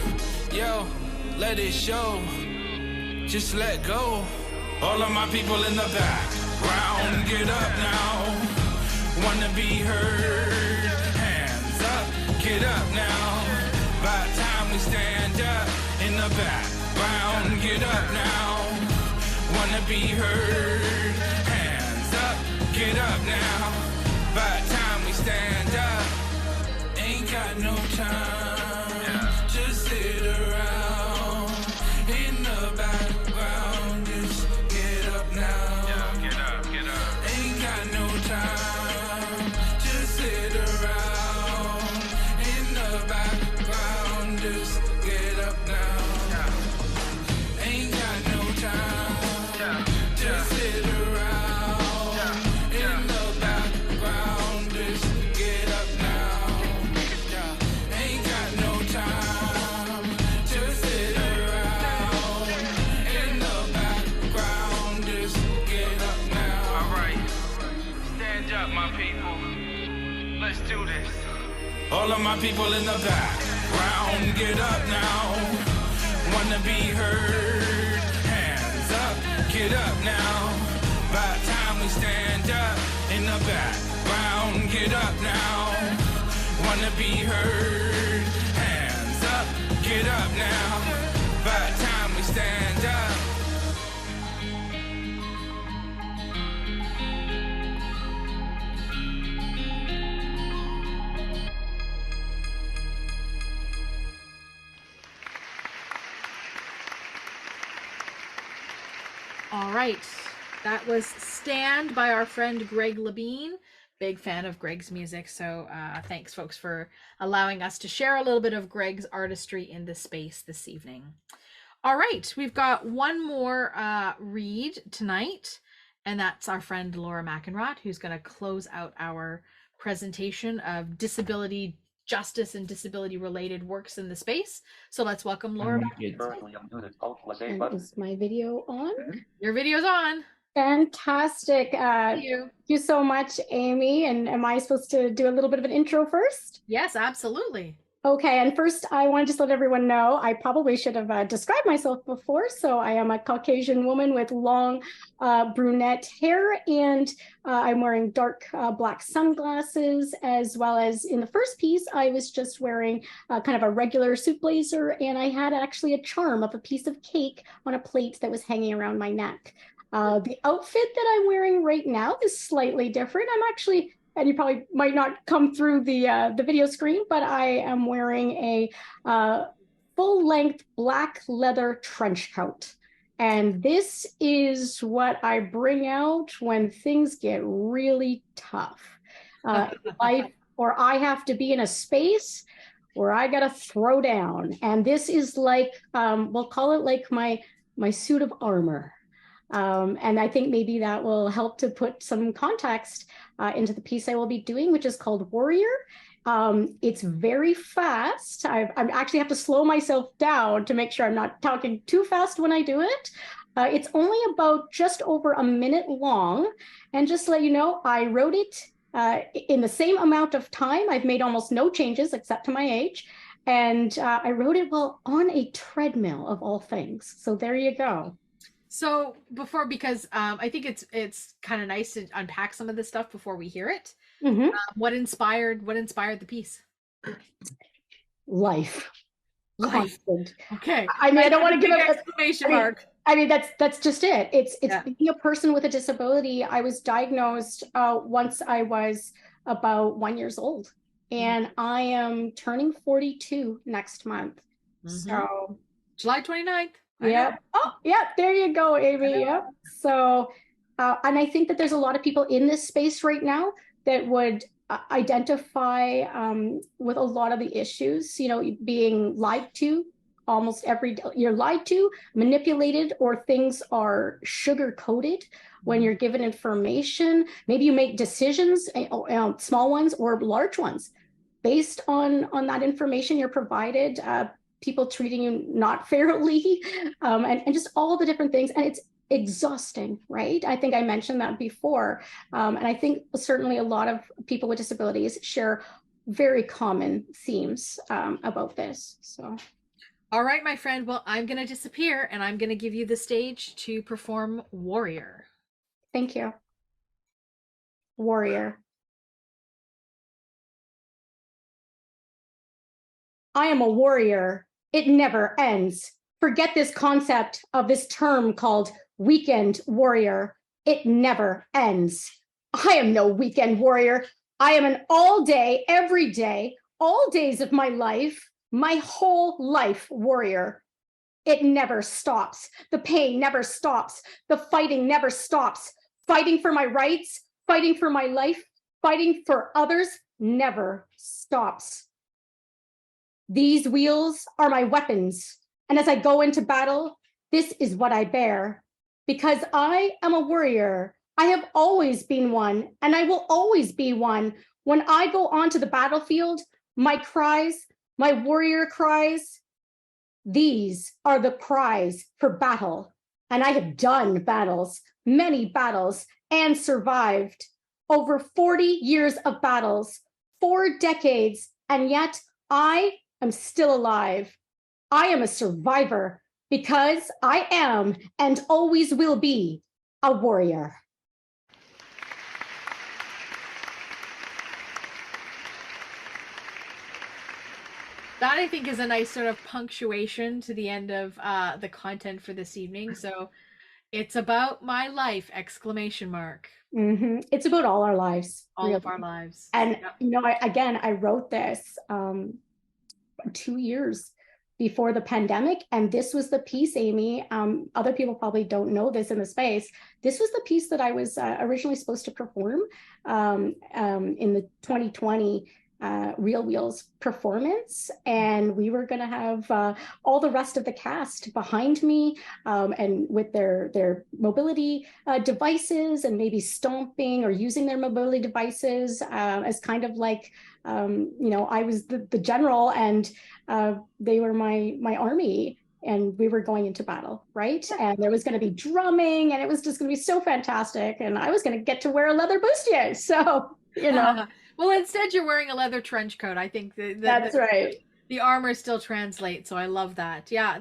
yo, let it show, just let go. All of my people in the background, get up now. Wanna be heard, hands up, get up now. By the time we stand up in the background, get up now. Wanna be heard, hands up, get up now. By the time we stand up, ain't got no time, just sit around in the background, just get up now. Get up, get up. Ain't got no time, just sit around in the background, just get up now. Ain't got no time, just sit around in the background, just get up now. Ain't got no time, just sit around in the background, just get up now. Alright, stand up my people, let's do this. All of my people in the background, get up now. Wanna be heard, hands up, get up now. By the time we stand up in the background, get up now. Wanna be heard, hands up, get up now. By the time we stand up. All right, that was Stand by our friend Greg Labine. Big fan of Greg's music, so thanks folks for allowing us to share a little bit of Greg's artistry in this space this evening. All right, we've got one more read tonight, and that's our friend Laura Mackenrot, who's going to close out our presentation of disability justice and disability related works in the space. So let's welcome Laura back. Is my video on? Your video's on. Fantastic. Thank you so much, Amy. And am I supposed to do a little bit of an intro first? Yes, absolutely. Okay, and first I want to just let everyone know, I probably should have described myself before. So I am a Caucasian woman with long brunette hair, and I'm wearing dark black sunglasses, as well as in the first piece, I was just wearing kind of a regular suit blazer, and I had actually a charm of a piece of cake on a plate that was hanging around my neck. The outfit that I'm wearing right now is slightly different. I'm actually, and you probably might not come through the video screen, but I am wearing a full-length black leather trench coat. And this is what I bring out when things get really tough in life, or I have to be in a space where I gotta throw down. And this is like, we'll call it like my suit of armor. And I think maybe that will help to put some context into the piece I will be doing, which is called Warrior. It's very fast. I actually have to slow myself down to make sure I'm not talking too fast when I do it. It's only about just over a minute long. And just to let you know, I wrote it in the same amount of time. I've made almost no changes except to my age. And I wrote it while on a treadmill of all things. So there you go. So because I think it's kind of nice to unpack some of this stuff before we hear it. Mm-hmm. What inspired the piece? Life. Constant. Okay. I mean, I don't want to give an exclamation mark. I mean, that's just it. It's being a person with a disability. I was diagnosed once I was about 1 year old, and I am turning 42 next month. So July 29th. Yeah. Oh, yeah. There you go, Amy. Yep. So, and I think that there's a lot of people in this space right now that would identify with a lot of the issues, you know, being lied to almost every day. You're lied to, manipulated, or things are sugar coated when you're given information. Maybe you make decisions, small ones or large ones, based on that information you're provided. People treating you not fairly, and just all the different things. And it's exhausting, right? I think I mentioned that before. And I think certainly a lot of people with disabilities share very common themes about this. So. All right, my friend. Well, I'm going to disappear and I'm going to give you the stage to perform Warrior. Thank you. Warrior. I am a warrior. It never ends. Forget this concept of this term called weekend warrior. It never ends. I am no weekend warrior. I am an all day, every day, all days of my life, my whole life warrior. It never stops. The pain never stops. The fighting never stops. Fighting for my rights, fighting for my life, fighting for others never stops. These wheels are my weapons, and as I go into battle, this is what I bear. Because I am a warrior, I have always been one, and I will always be one. When I go onto the battlefield, my cries, my warrior cries, these are the cries for battle. And I have done battles, many battles, and survived. Over 40 years of battles, 4 decades, and yet I am still alive. I am a survivor because I am and always will be a warrior. That, I think, is a nice sort of punctuation to the end of the content for this evening. So it's about my life, exclamation mark. Mm-hmm. It's about all our lives. All really. of our lives. And, you know, I wrote this 2 years before the pandemic. And this was the piece, Amy, other people probably don't know this in the space. This was the piece that I was originally supposed to perform in the 2020 Real Wheels performance, and we were going to have all the rest of the cast behind me, and with their mobility devices, and maybe stomping or using their mobility devices as kind of like, I was the general, and they were my army. And we were going into battle, right? And there was going to be drumming, and it was just going to be so fantastic. And I was going to get to wear a leather bustier. So, Well, instead you're wearing a leather trench coat. I think that's right. The armor still translates, so I love that. Yeah,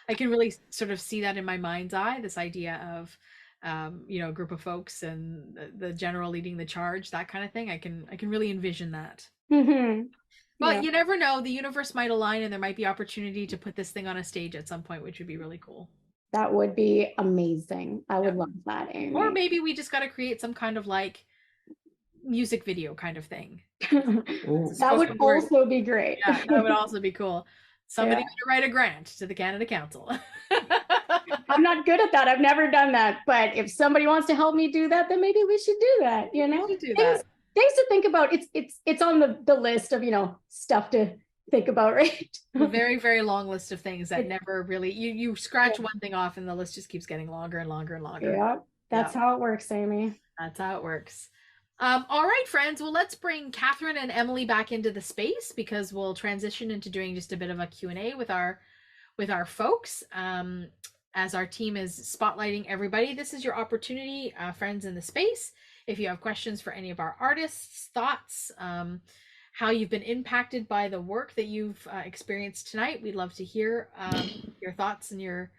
I can really sort of see that in my mind's eye. This idea of, a group of folks and the general leading the charge, that kind of thing. I can really envision that. Mm-hmm. But you never know. The universe might align, and there might be opportunity to put this thing on a stage at some point, which would be really cool. That would be amazing. I would love that, Amy. Or maybe we just got to create some kind of like music video kind of thing. That would also be great. Yeah, that would also be cool. Somebody gonna write a grant to the Canada Council. I'm not good at that. I've never done that. But if somebody wants to help me do that, then maybe we should do that. We should do that. Things to think about. It's on the list of stuff to think about, right? A very, very long list of things that never really you scratch one thing off and the list just keeps getting longer and longer and longer. Yeah, that's how it works, Amy. That's how it works. All right, friends. Well, let's bring Katherine and Emily back into the space, because we'll transition into doing just a bit of a Q&A with our folks. As our team is spotlighting everybody, this is your opportunity, friends in the space. If you have questions for any of our artists, thoughts, how you've been impacted by the work that you've experienced tonight, we'd love to hear your thoughts and your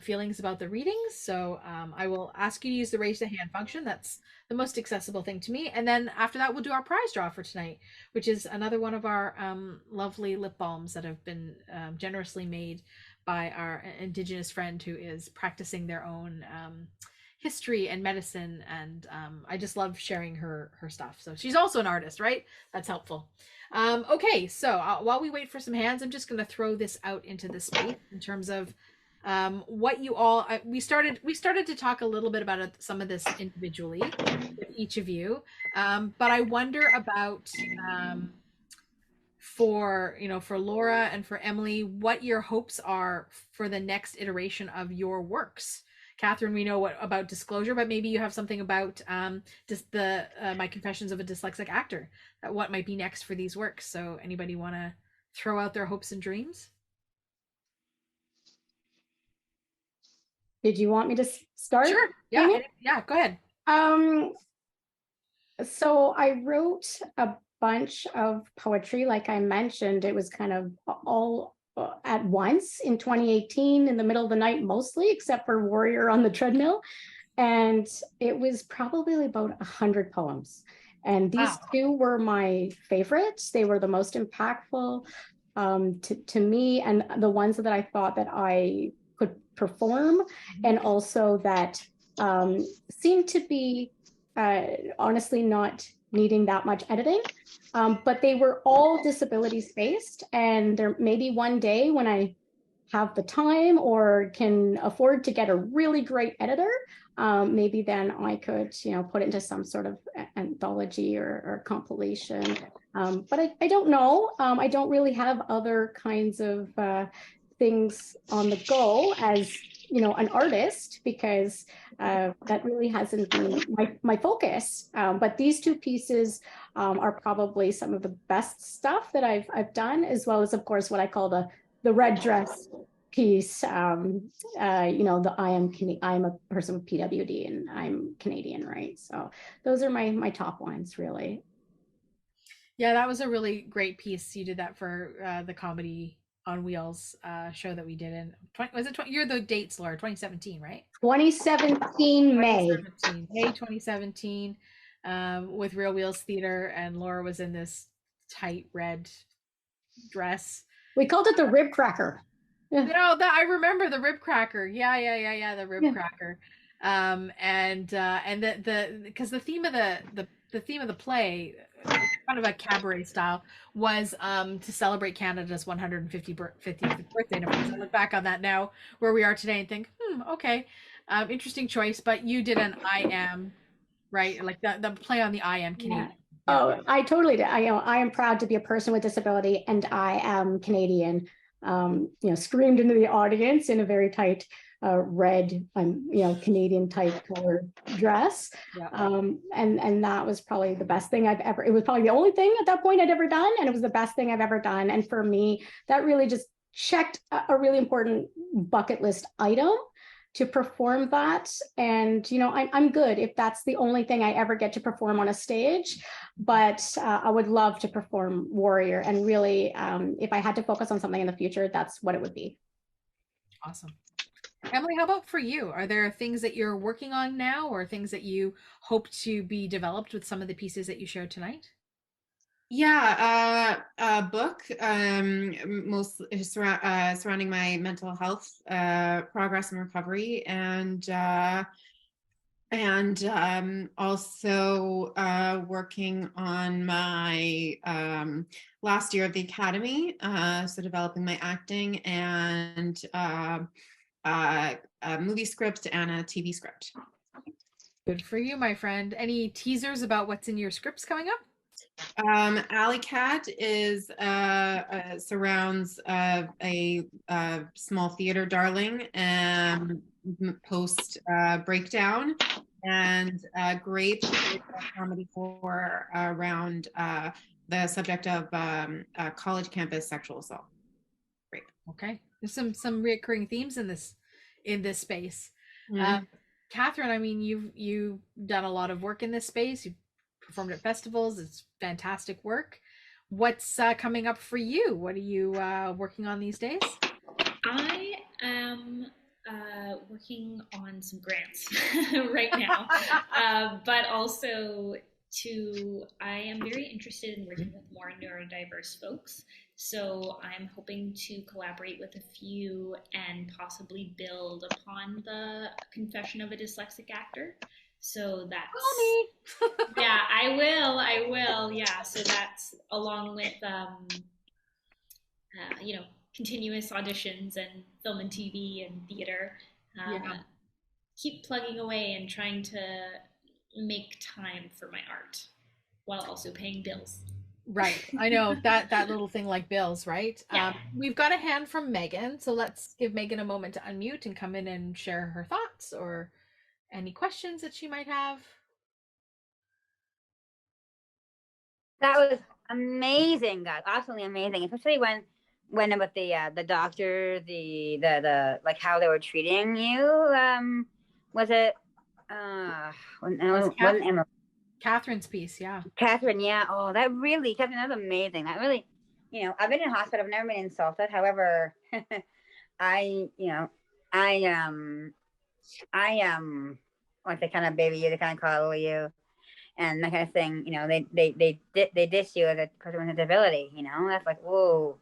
feelings about the readings. So I will ask you to use the raise the hand function. That's the most accessible thing to me. And then after that, we'll do our prize draw for tonight, which is another one of our lovely lip balms that have been generously made by our Indigenous friend who is practicing their own history and medicine. And I just love sharing her stuff. So she's also an artist, right? That's helpful. Okay, so while we wait for some hands, I'm just going to throw this out into the space in terms of what you all we started to talk a little bit about some of this individually with each of you, but I wonder about for Laura and for Emily, what your hopes are for the next iteration of your works. Katherine, we know what about Disclosure, but maybe you have something about just the My Confessions of a Dyslexic Actor, what might be next for these works. So anybody want to throw out their hopes and dreams? Did you want me to start? Sure. Yeah. Yeah. Go ahead. So I wrote a bunch of poetry, like I mentioned. It was kind of all at once in 2018, in the middle of the night, mostly, except for Warrior on the Treadmill. And it was probably about 100 poems. And these two were my favorites. They were the most impactful to me, and the ones that I thought that I could perform, and also that seemed to be honestly not needing that much editing, but they were all disabilities based. And there maybe one day when I have the time or can afford to get a really great editor, maybe then I could put it into some sort of anthology or compilation, but I don't know. I don't really have other kinds of things on the go as an artist, because that really hasn't been my focus, but these two pieces are probably some of the best stuff that I've done, as well as, of course, what I call the red dress piece. The I am a person with PWD and I'm Canadian, right? So those are my top ones, really. Yeah, that was a really great piece. You did that for the Comedy on Wheels show that we did in you're the dates, Laura, 2017, right? 2017 May 2017 with Real Wheels Theater, and Laura was in this tight red dress. We called it the rib cracker. I remember the rib cracker. Yeah, the rib cracker. And the because the theme of the play, kind of a cabaret style, was to celebrate Canada's 150th birthday. And I look back on that now, where we are today, and think, okay, interesting choice. But you did an I am, right? Like the play on the I am Canadian. Oh, I totally do. I am proud to be a person with disability, and I am Canadian. Screamed into the audience in a very tight red, Canadian type color dress. Yeah. And that was probably the best thing it was probably the only thing at that point I'd ever done. And it was the best thing I've ever done. And for me, that really just checked a really important bucket list item to perform that. And, I'm good if that's the only thing I ever get to perform on a stage, but I would love to perform Warrior. And really, if I had to focus on something in the future, that's what it would be. Awesome. Emily, how about for you? Are there things that you're working on now or things that you hope to be developed with some of the pieces that you shared tonight? Yeah, a book, mostly surrounding my mental health progress and recovery, and also working on my last year of the academy, so developing my acting and a movie script and a TV script. Good for you, my friend. Any teasers about what's in your scripts coming up? Alley Cat is surrounds a small theater darling post breakdown, and Grape is a comedy for around the subject of college campus sexual assault. Grape. Okay, there's some recurring themes in this space. Mm-hmm. Katherine, I mean, you've done a lot of work in this space. You've performed at festivals. It's fantastic work. What's coming up for you? What are you working on these days? I am working on some grants right now, but also I am very interested in working with more neurodiverse folks. So I'm hoping to collaborate with a few and possibly build upon the Confession of a Dyslexic Actor. So that's yeah, I will. Yeah. So that's along with continuous auditions and film and TV and theater. Keep plugging away and trying to make time for my art while also paying bills. Right. I know that little thing like bills, right? Yeah. We've got a hand from Megan, so let's give Megan a moment to unmute and come in and share her thoughts or any questions that she might have. That was amazing, guys. Absolutely amazing, especially when with the doctor, the like how they were treating you. Was it wasn't Emily? Catherine's piece, yeah. Katherine, yeah. Oh, Katherine, that was amazing. That really, I've been in hospital. I've never been insulted. However, I like they kind of baby you, they kind of coddle you, and that kind of thing. They diss you as a person with a disability. That's like whoa.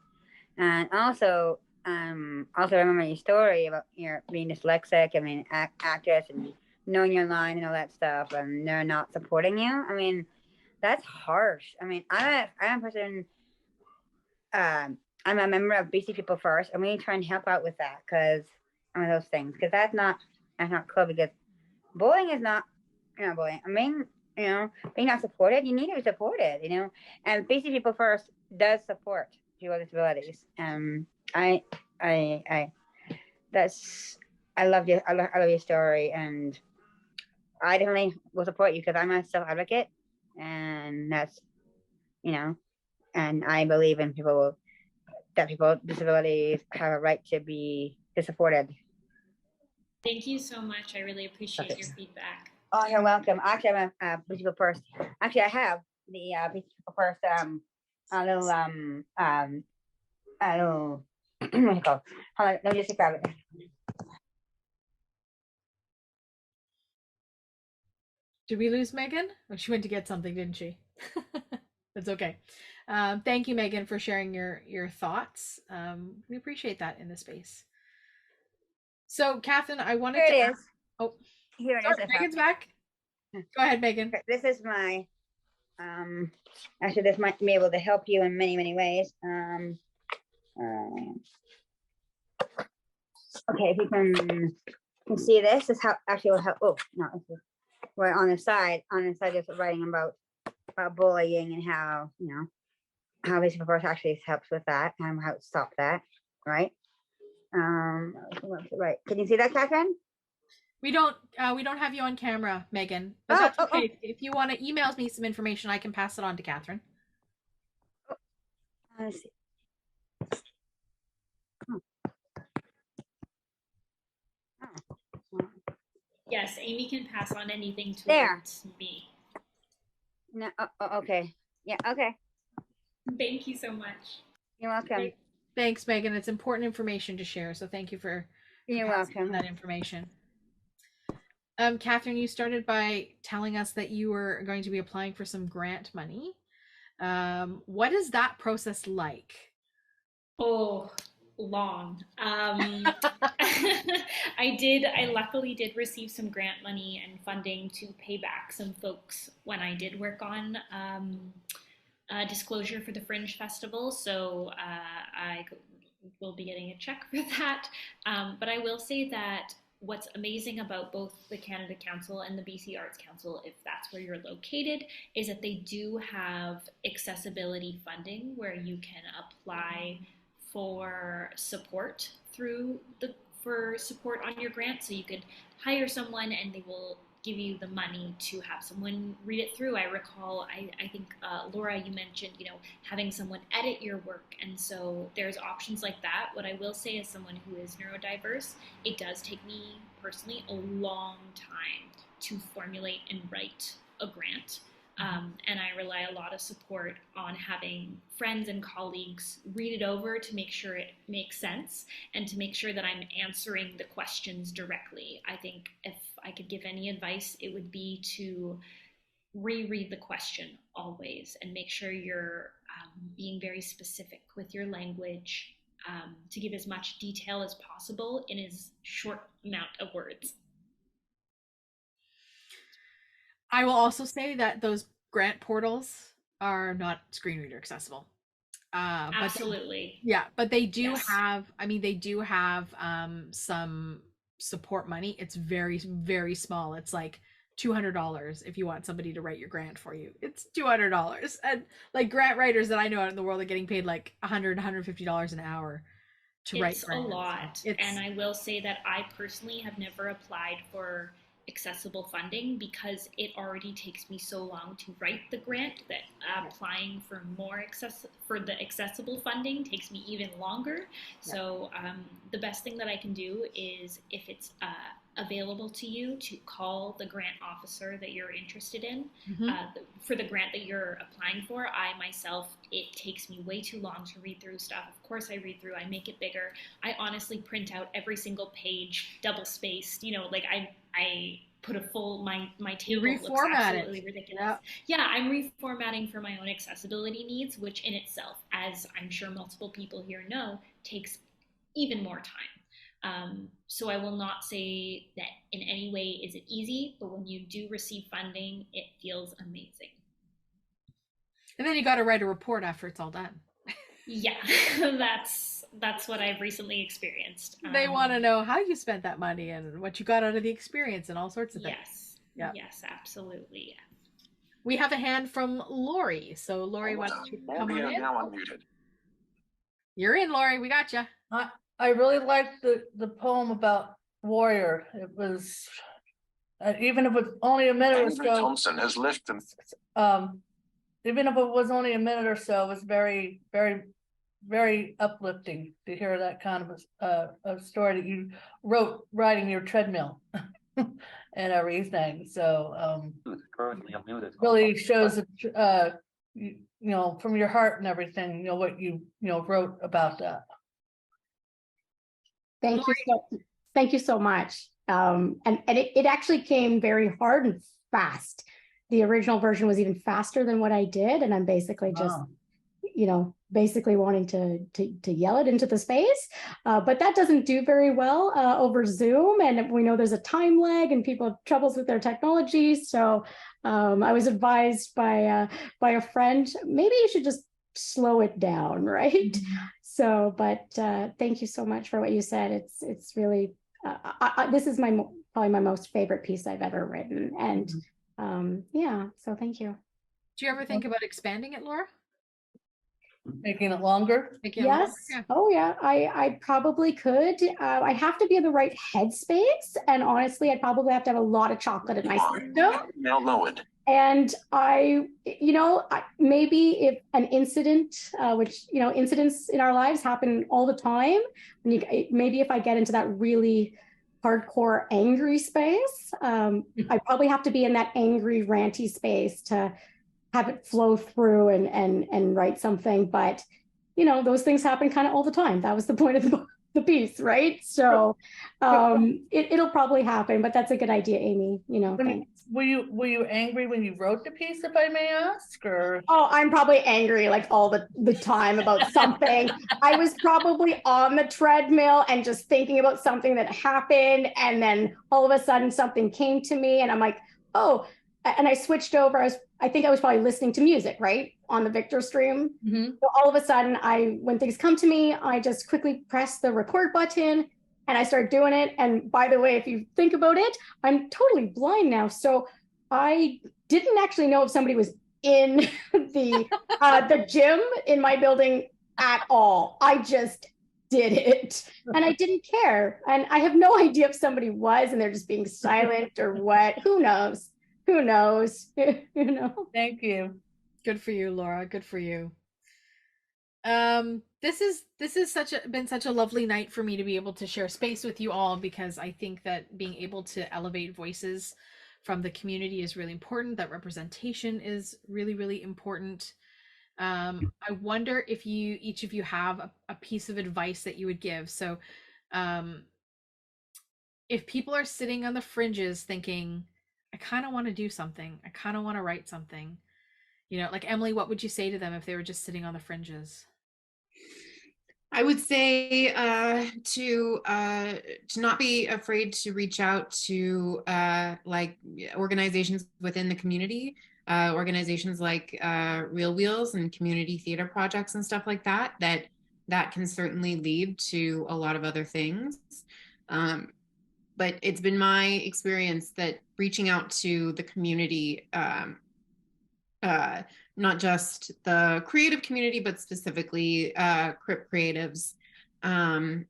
And also remember your story about your being dyslexic. I mean, actress and knowing your line and all that stuff, and they're not supporting you. I mean, that's harsh. I mean, I'm a person. I'm a member of BC People First, and we try and help out with that because one of those things. Because that's not cool. Because bullying is not, bullying. I mean, being not supported, you need to be supported. And BC People First does support people with disabilities. I love you. I love your story, and I definitely will support you because I'm a self-advocate, and that's, and I believe in people with disabilities have a right to be supported. Thank you so much. I really appreciate your feedback. Oh, you're welcome. Actually, I'm a People First. Actually, I have the People First a little what do you call it? Hold on, let me just grab it. Did we lose Megan? Oh, she went to get something, didn't she? That's okay. Thank you, Megan, for sharing your thoughts. We appreciate that in the space. So, Katherine, I wanted Here to. It is. Oh, here it is. Megan's back. Go ahead, Megan. This is my. Actually, this might be able to help you in many, many ways. Okay, if you can see this is how actually will help. Oh no, this is right on the side. On the side, just writing about about bullying and how, how this reverse actually helps with that and how to stop that, right? Right. Can you see that, Catherine? We don't have you on camera, Megan, but that's okay. If you want to email me some information, I can pass it on to Catherine. Let's see. Yes, Amy can pass on anything towards me. No, okay. Yeah, okay. Thank you so much. You're welcome. Thanks, Megan. It's important information to share, so thank you for passing on that information. Catherine, you started by telling us that you were going to be applying for some grant money. What is that process like? Oh, long. I luckily did receive some grant money and funding to pay back some folks when I did work on disclosure for the Fringe Festival. So I will be getting a check for that. But I will say that what's amazing about both the Canada Council and the BC Arts Council, if that's where you're located, is that they do have accessibility funding where you can apply for support for support on your grant. So you could hire someone and they will give you the money to have someone read it through. I recall, I think, Laura, you mentioned, having someone edit your work. And so there's options like that. What I will say as someone who is neurodiverse, it does take me personally a long time to formulate and write a grant. And I rely a lot of support on having friends and colleagues read it over to make sure it makes sense and to make sure that I'm answering the questions directly. I think if I could give any advice, it would be to reread the question always and make sure you're being very specific with your language to give as much detail as possible in as short amount of words. I will also say that those grant portals are not screen reader accessible. Absolutely. But they do have, they do have some support money. It's very, very small. It's like $200 if you want somebody to write your grant for you. It's $200. And like grant writers that I know out in the world are getting paid like $100, $150 an hour to write grants. It's a lot. And I will say that I personally have never applied for accessible funding because it already takes me so long to write the grant that applying for the accessible funding takes me even longer. So the best thing that I can do is, if it's available to you, to call the grant officer that you're interested in for the grant that you're applying for. I myself, it takes me way too long to read through stuff. Of course I read through, I make it bigger. I honestly print out every single page double spaced, like I put a full, my table looks absolutely ridiculous. Yeah, I'm reformatting for my own accessibility needs, which in itself, as I'm sure multiple people here know, takes even more time. So I will not say that in any way is it easy, but when you do receive funding, it feels amazing. And then you got to write a report after it's all done. Yeah, that's what I've recently experienced. They want to know how you spent that money and what you got out of the experience and all sorts of things. Yes, absolutely. We have a hand from Lori. So Lori, why don't you come on in? Now unmuted. You're in, Lori. We got you. I really liked the poem about Warrior. It was, even if it's only a minute or so. Thompson has lifted. Even if it was only a minute or so, it was very, very, very uplifting to hear that kind of a story that you wrote riding your treadmill and everything. So really shows that from your heart and everything, what you wrote about that. Thank you so much. And it actually came very hard and fast. The original version was even faster than what I did, and I'm basically just, basically wanting to yell it into the space. But that doesn't do very well over Zoom, and we know there's a time lag, and people have troubles with their technology. So I was advised by a friend, maybe you should just slow it down, right? Mm-hmm. So, but thank you so much for what you said. It's really this is probably my most favorite piece I've ever written, and. So thank you. Do you ever think about expanding it, Laura? Making it longer? Making it longer? Yes. Yeah. Oh yeah. I probably could. I have to be in the right headspace, and honestly, I'd probably have to have a lot of chocolate in my system. Now lowered. And maybe if an incident, which incidents in our lives happen all the time, maybe if I get into that really hardcore angry space, I probably have to be in that angry, ranty space to have it flow through and write something. But those things happen kind of all the time. That was the point of the piece, right? So it'll probably happen, but that's a good idea, Amy. Thanks. Were you angry when you wrote the piece, if I may ask? Or I'm probably angry like all the time about something. I was probably on the treadmill and just thinking about something that happened, and then all of a sudden something came to me, and I'm like, oh, and I switched over. I think I was probably listening to music, right, on the Victor stream. Mm-hmm. So all of a sudden, when things come to me, I just quickly press the record button and I start doing it. And by the way, if you think about it, I'm totally blind now. So I didn't actually know if somebody was in the gym in my building at all. I just did it and I didn't care. And I have no idea if somebody was and they're just being silent or what. Who knows? Thank you. Good for you, Laura. Good for you. This is been such a lovely night for me to be able to share space with you all, because I think that being able to elevate voices from the community is really important. That representation is really, really important. I wonder if each of you have a piece of advice that you would give. So if people are sitting on the fringes thinking, I kind of want to do something, I kind of want to write something, like Emily, what would you say to them if they were just sitting on the fringes? I would say to not be afraid to reach out to like organizations within the community, organizations like Real Wheels and community theater projects and stuff like that. That can certainly lead to a lot of other things. But it's been my experience that reaching out to the community, not just the creative community, but specifically Crip creatives, that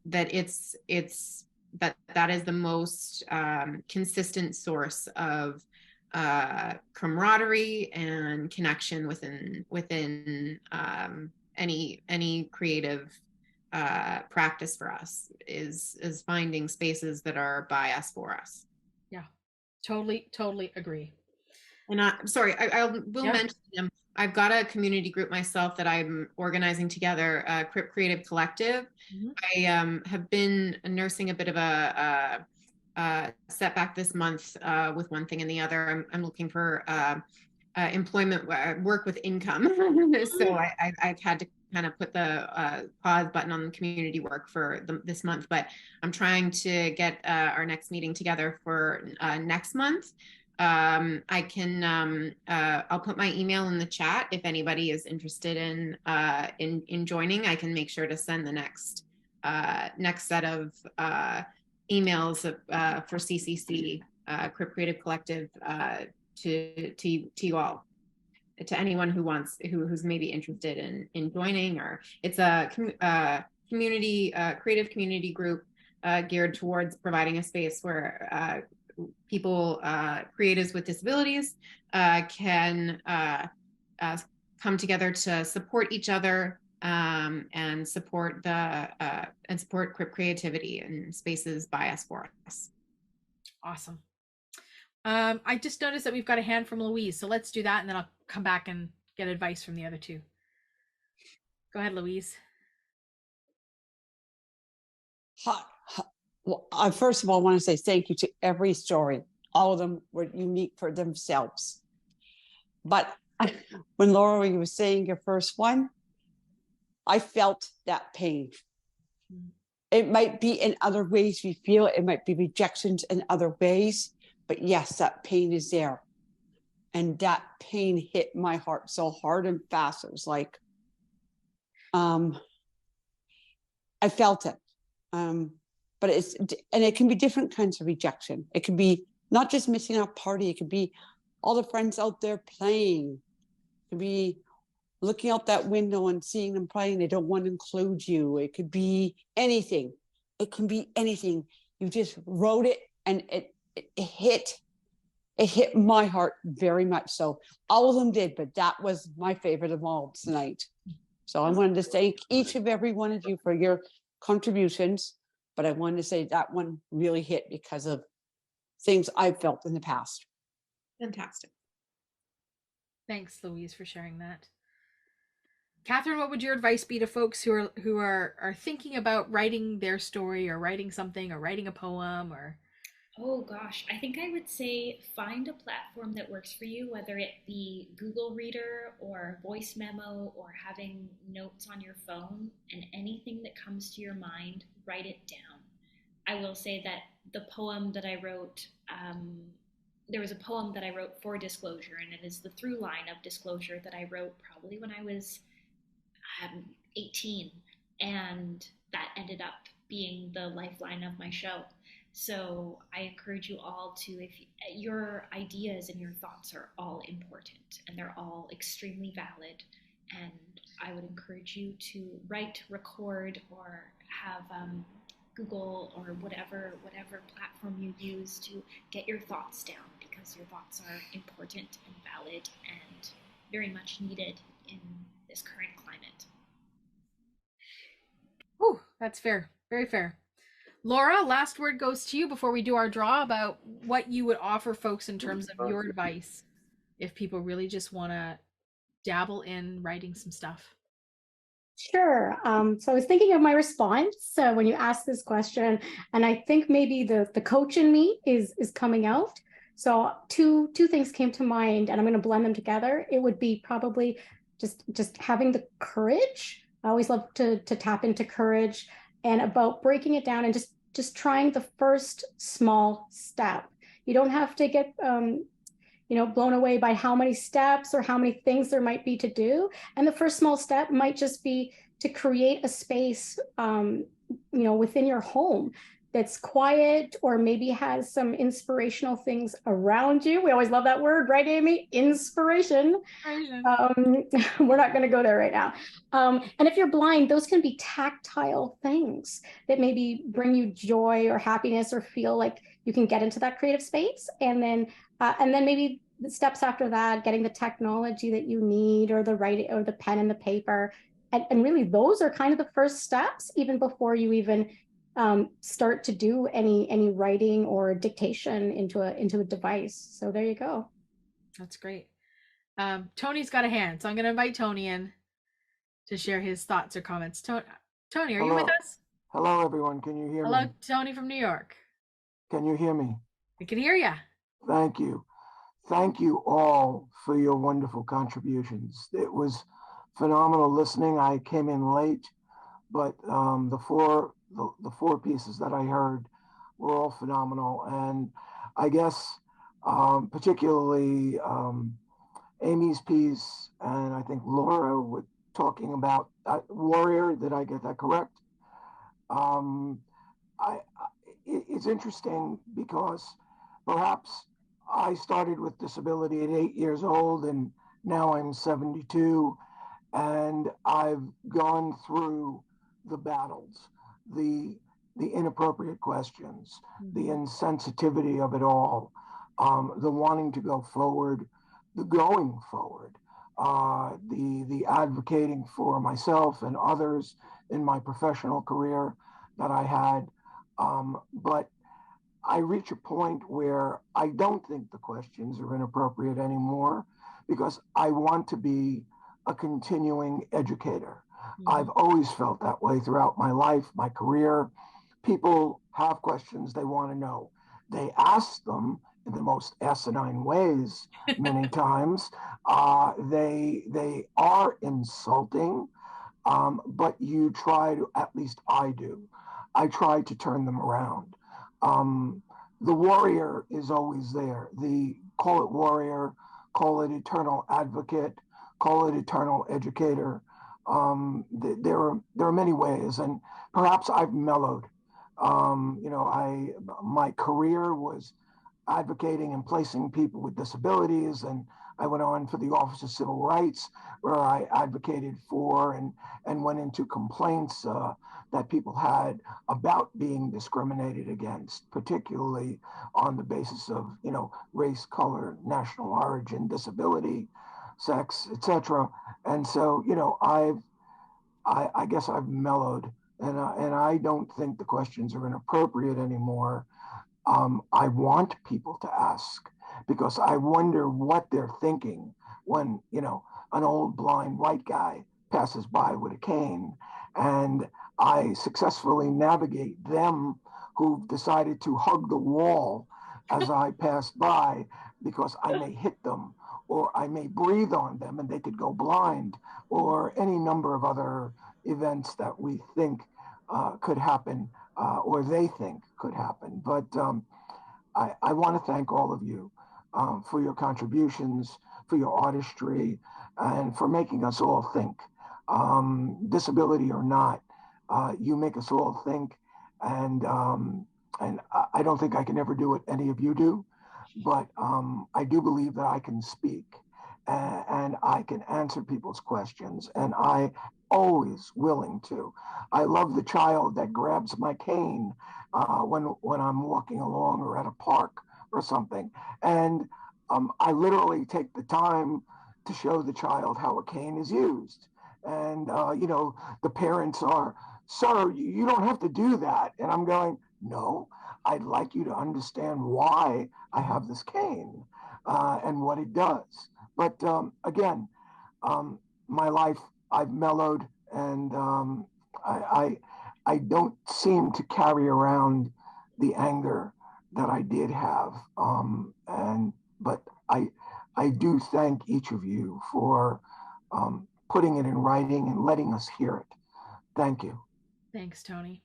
that is the most consistent source of camaraderie and connection within any creative practice for us is finding spaces that are by us, for us. Yeah, totally agree. And I'm sorry, I will mention them. I've got a community group myself that I'm organizing together, Crip Creative Collective. Mm-hmm. I have been nursing a bit of a setback this month with one thing and the other. I'm looking for employment, work with income. So I've had to kind of put the pause button on the community work for this month, but I'm trying to get our next meeting together for next month. I can I'll put my email in the chat if anybody is interested in joining. I can make sure to send the next set of emails for CCC Crip Creative Collective to you all, to anyone who's maybe interested in joining. Or it's a community creative community group geared towards providing a space where people, creatives with disabilities, can come together to support each other and support Crip creativity and spaces by us, for us. Awesome. I just noticed that we've got a hand from Louise, so let's do that, and then I'll come back and get advice from the other two. Go ahead, Louise. Hi. Well, I first of all want to say thank you to every story. All of them were unique for themselves. But when Laura, you were saying your first one, I felt that pain. It might be in other ways we feel it. It might be rejections in other ways. But yes, that pain is there. And that pain hit my heart so hard and fast. It was like, I felt it. But it can be different kinds of rejection. It can be not just missing out party. It could be all the friends out there playing could be looking out that window and seeing them playing. They don't want to include you. It could be anything. It can be anything. You just wrote it, and it hit my heart very much. So all of them did, but that was my favorite of all tonight. So I wanted to thank each of every one of you for your contributions, but I wanted to say that one really hit because of things I've felt in the past. Fantastic. Thanks, Louise, for sharing that. Catherine, what would your advice be to folks who are thinking about writing their story or writing something or writing a poem or? Oh gosh, I think I would say find a platform that works for you, whether it be Google Reader or voice memo or having notes on your phone, and anything that comes to your mind, write it down. I will say that the poem that I wrote, there was a poem that I wrote for disclosure, and it is the through line of disclosure that I wrote probably when I was 18, and that ended up being the lifeline of my show. So I encourage you all to, if your ideas and your thoughts are all important and they're all extremely valid, and I would encourage you to write, record, or have Google or whatever platform you use to get your thoughts down, because your thoughts are important and valid and very much needed in this current climate. Oh, that's fair. Very fair. Laura, last word goes to you before we do our draw about what you would offer folks in terms of your advice if people really just want to dabble in writing some stuff. Sure. So I was thinking of my response when you asked this question, and I think maybe the coach in me is coming out. So two things came to mind, and I'm going to blend them together. It would be probably just having the courage. I always love to tap into courage, and about breaking it down and just trying the first small step. You don't have to get blown away by how many steps or how many things there might be to do. And the first small step might just be to create a space, within your home that's quiet, or maybe has some inspirational things around you. We always love that word, right, Amy? Inspiration. We're not going to go there right now. And if you're blind, those can be tactile things that maybe bring you joy or happiness, or feel like you can get into that creative space. And then maybe the steps after that, getting the technology that you need, or the writing, or the pen and the paper. And really, those are kind of the first steps, even before you even start to do any writing or dictation into a device. So there you go. That's great. Tony's got a hand, so I'm going to invite Tony in to share his thoughts or comments. Tony, are you with us? Hello, everyone. Can you hear me? Hello, Tony from New York. Can you hear me? I can hear you. Thank you. Thank you all for your wonderful contributions. It was phenomenal listening. I came in late, but the four pieces that I heard were all phenomenal. And I guess particularly Amy's piece, and I think Laura was talking about warrior. Did I get that correct? It's interesting because perhaps I started with disability at 8 years old, and now I'm 72, and I've gone through the battles, the inappropriate questions, the insensitivity of it all, the wanting to go forward, the going forward, the advocating for myself and others in my professional career that I had. But I reach a point where I don't think the questions are inappropriate anymore, because I want to be a continuing educator. I've always felt that way throughout my life, my career. People have questions they want to know. They ask them in the most asinine ways many times. They are insulting, but you try to, at least I do, I try to turn them around. The warrior is always there. Call it warrior, call it eternal advocate, call it eternal educator. There are many ways, and perhaps I've mellowed. My career was advocating and placing people with disabilities, and I went on for the Office of Civil Rights, where I advocated for and went into complaints that people had about being discriminated against, particularly on the basis of, race, color, national origin, disability, sex, etc. And so, I guess I've mellowed, and I don't think the questions are inappropriate anymore. I want people to ask, because I wonder what they're thinking when, an old blind white guy passes by with a cane, and I successfully navigate them who've decided to hug the wall as I pass by, because I may hit them, or I may breathe on them and they could go blind, or any number of other events that we think could happen, or they think could happen. But I want to thank all of you for your contributions, for your artistry, and for making us all think. Disability or not, you make us all think, and I don't think I can ever do what any of you do, but I do believe that I can speak, and I can answer people's questions, and I always willing to. I love the child that grabs my cane when I'm walking along or at a park or something, and I literally take the time to show the child how a cane is used. And the parents are, sir, you don't have to do that. And I'm going, no, I'd like you to understand why I have this cane and what it does. But again, my life, I've mellowed, and I don't seem to carry around the anger that I did have. But I do thank each of you for putting it in writing and letting us hear it. Thank you. Thanks, Tony.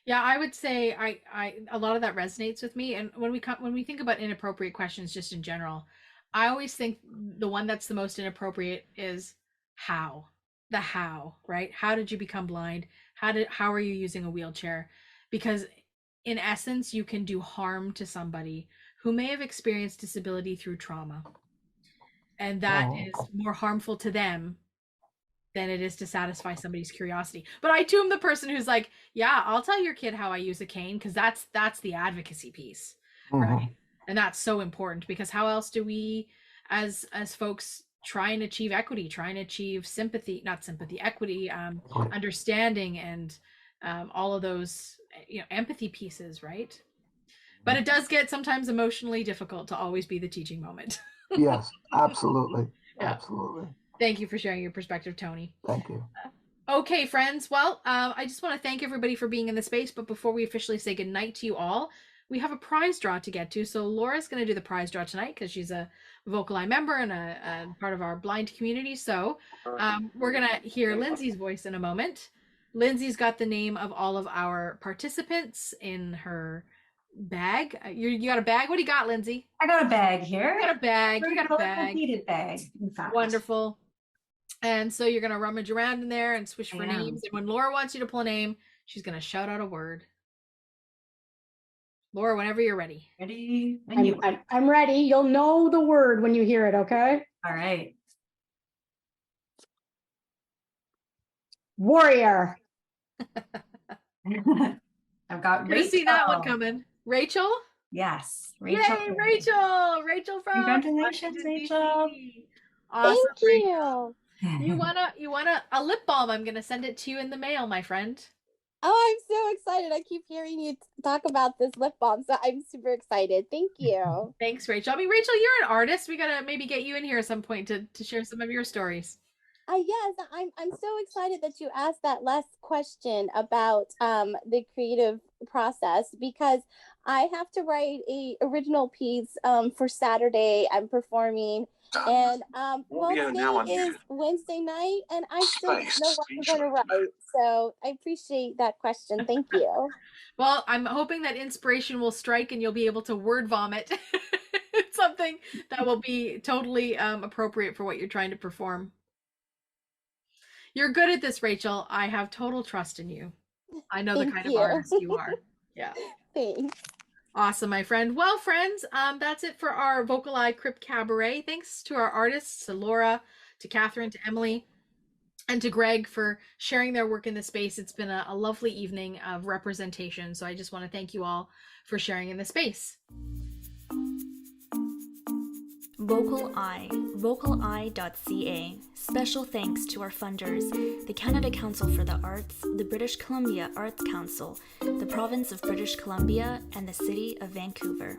Yeah, I would say I a lot of that resonates with me. And when we think about inappropriate questions, just in general, I always think the one that's the most inappropriate is how. The how, right? How did you become blind? How are you using a wheelchair? Because in essence, you can do harm to somebody who may have experienced disability through trauma. And that is more harmful to them than it is to satisfy somebody's curiosity. But I too am the person who's like, yeah, I'll tell your kid how I use a cane, because that's the advocacy piece, right? And that's so important, because how else do we as folks try and achieve equity, try and achieve equity, understanding, and all of those empathy pieces, right? But it does get sometimes emotionally difficult to always be the teaching moment. Yes, absolutely. Yeah. Absolutely. Thank you for sharing your perspective, Tony. Thank you. Okay, friends. Well, I just want to thank everybody for being in the space. But before we officially say goodnight to you all, we have a prize draw to get to. So Laura's going to do the prize draw tonight, because she's a VocalEye member and a part of our blind community. So we're going to hear Lindsay's voice in a moment. Lindsay's got the name of all of our participants in her bag. You got a bag? What do you got, Lindsay? I got a bag here. You got a bag. You got a bag. Completed bag, in fact. Wonderful. And so you're going to rummage around in there and swish for names. And when Laura wants you to pull a name, she's going to shout out a word. Laura, whenever you're ready. Ready? I'm ready. You'll know the word when you hear it, okay? All right. Warrior. I've got Rachel. See that one coming. Rachel? Yes. Rachel. Yay, Rachel. Rachel from Congratulations, Rachel. Awesome. Thank you. You want a lip balm? I'm gonna send it to you in the mail, my friend. Oh, I'm so excited. I keep hearing you talk about this lip balm, so I'm super excited. Thank you. Thanks, Rachel. I mean, Rachel, you're an artist. We gotta maybe get you in here at some point to share some of your stories. Yes, I'm so excited that you asked that last question about the creative process, because I have to write a original piece for Saturday. I'm performing, and today is Wednesday night, and I still don't know what I'm going to write. So I appreciate that question. Thank you. Well, I'm hoping that inspiration will strike and you'll be able to word vomit something that will be totally appropriate for what you're trying to perform. You're good at this, Rachel. I have total trust in you. I know the kind of artist you are. Yeah. Thanks. Awesome, my friend. Well, friends, that's it for our VocalEye Crip Cabaret. Thanks to our artists, to Laura, to Katherine, to Emily, and to Greg for sharing their work in the space. It's been a lovely evening of representation. So I just want to thank you all for sharing in the space. VocalEye, vocaleye.ca. Special thanks to our funders, the Canada Council for the Arts, the British Columbia Arts Council, the Province of British Columbia, and the City of Vancouver.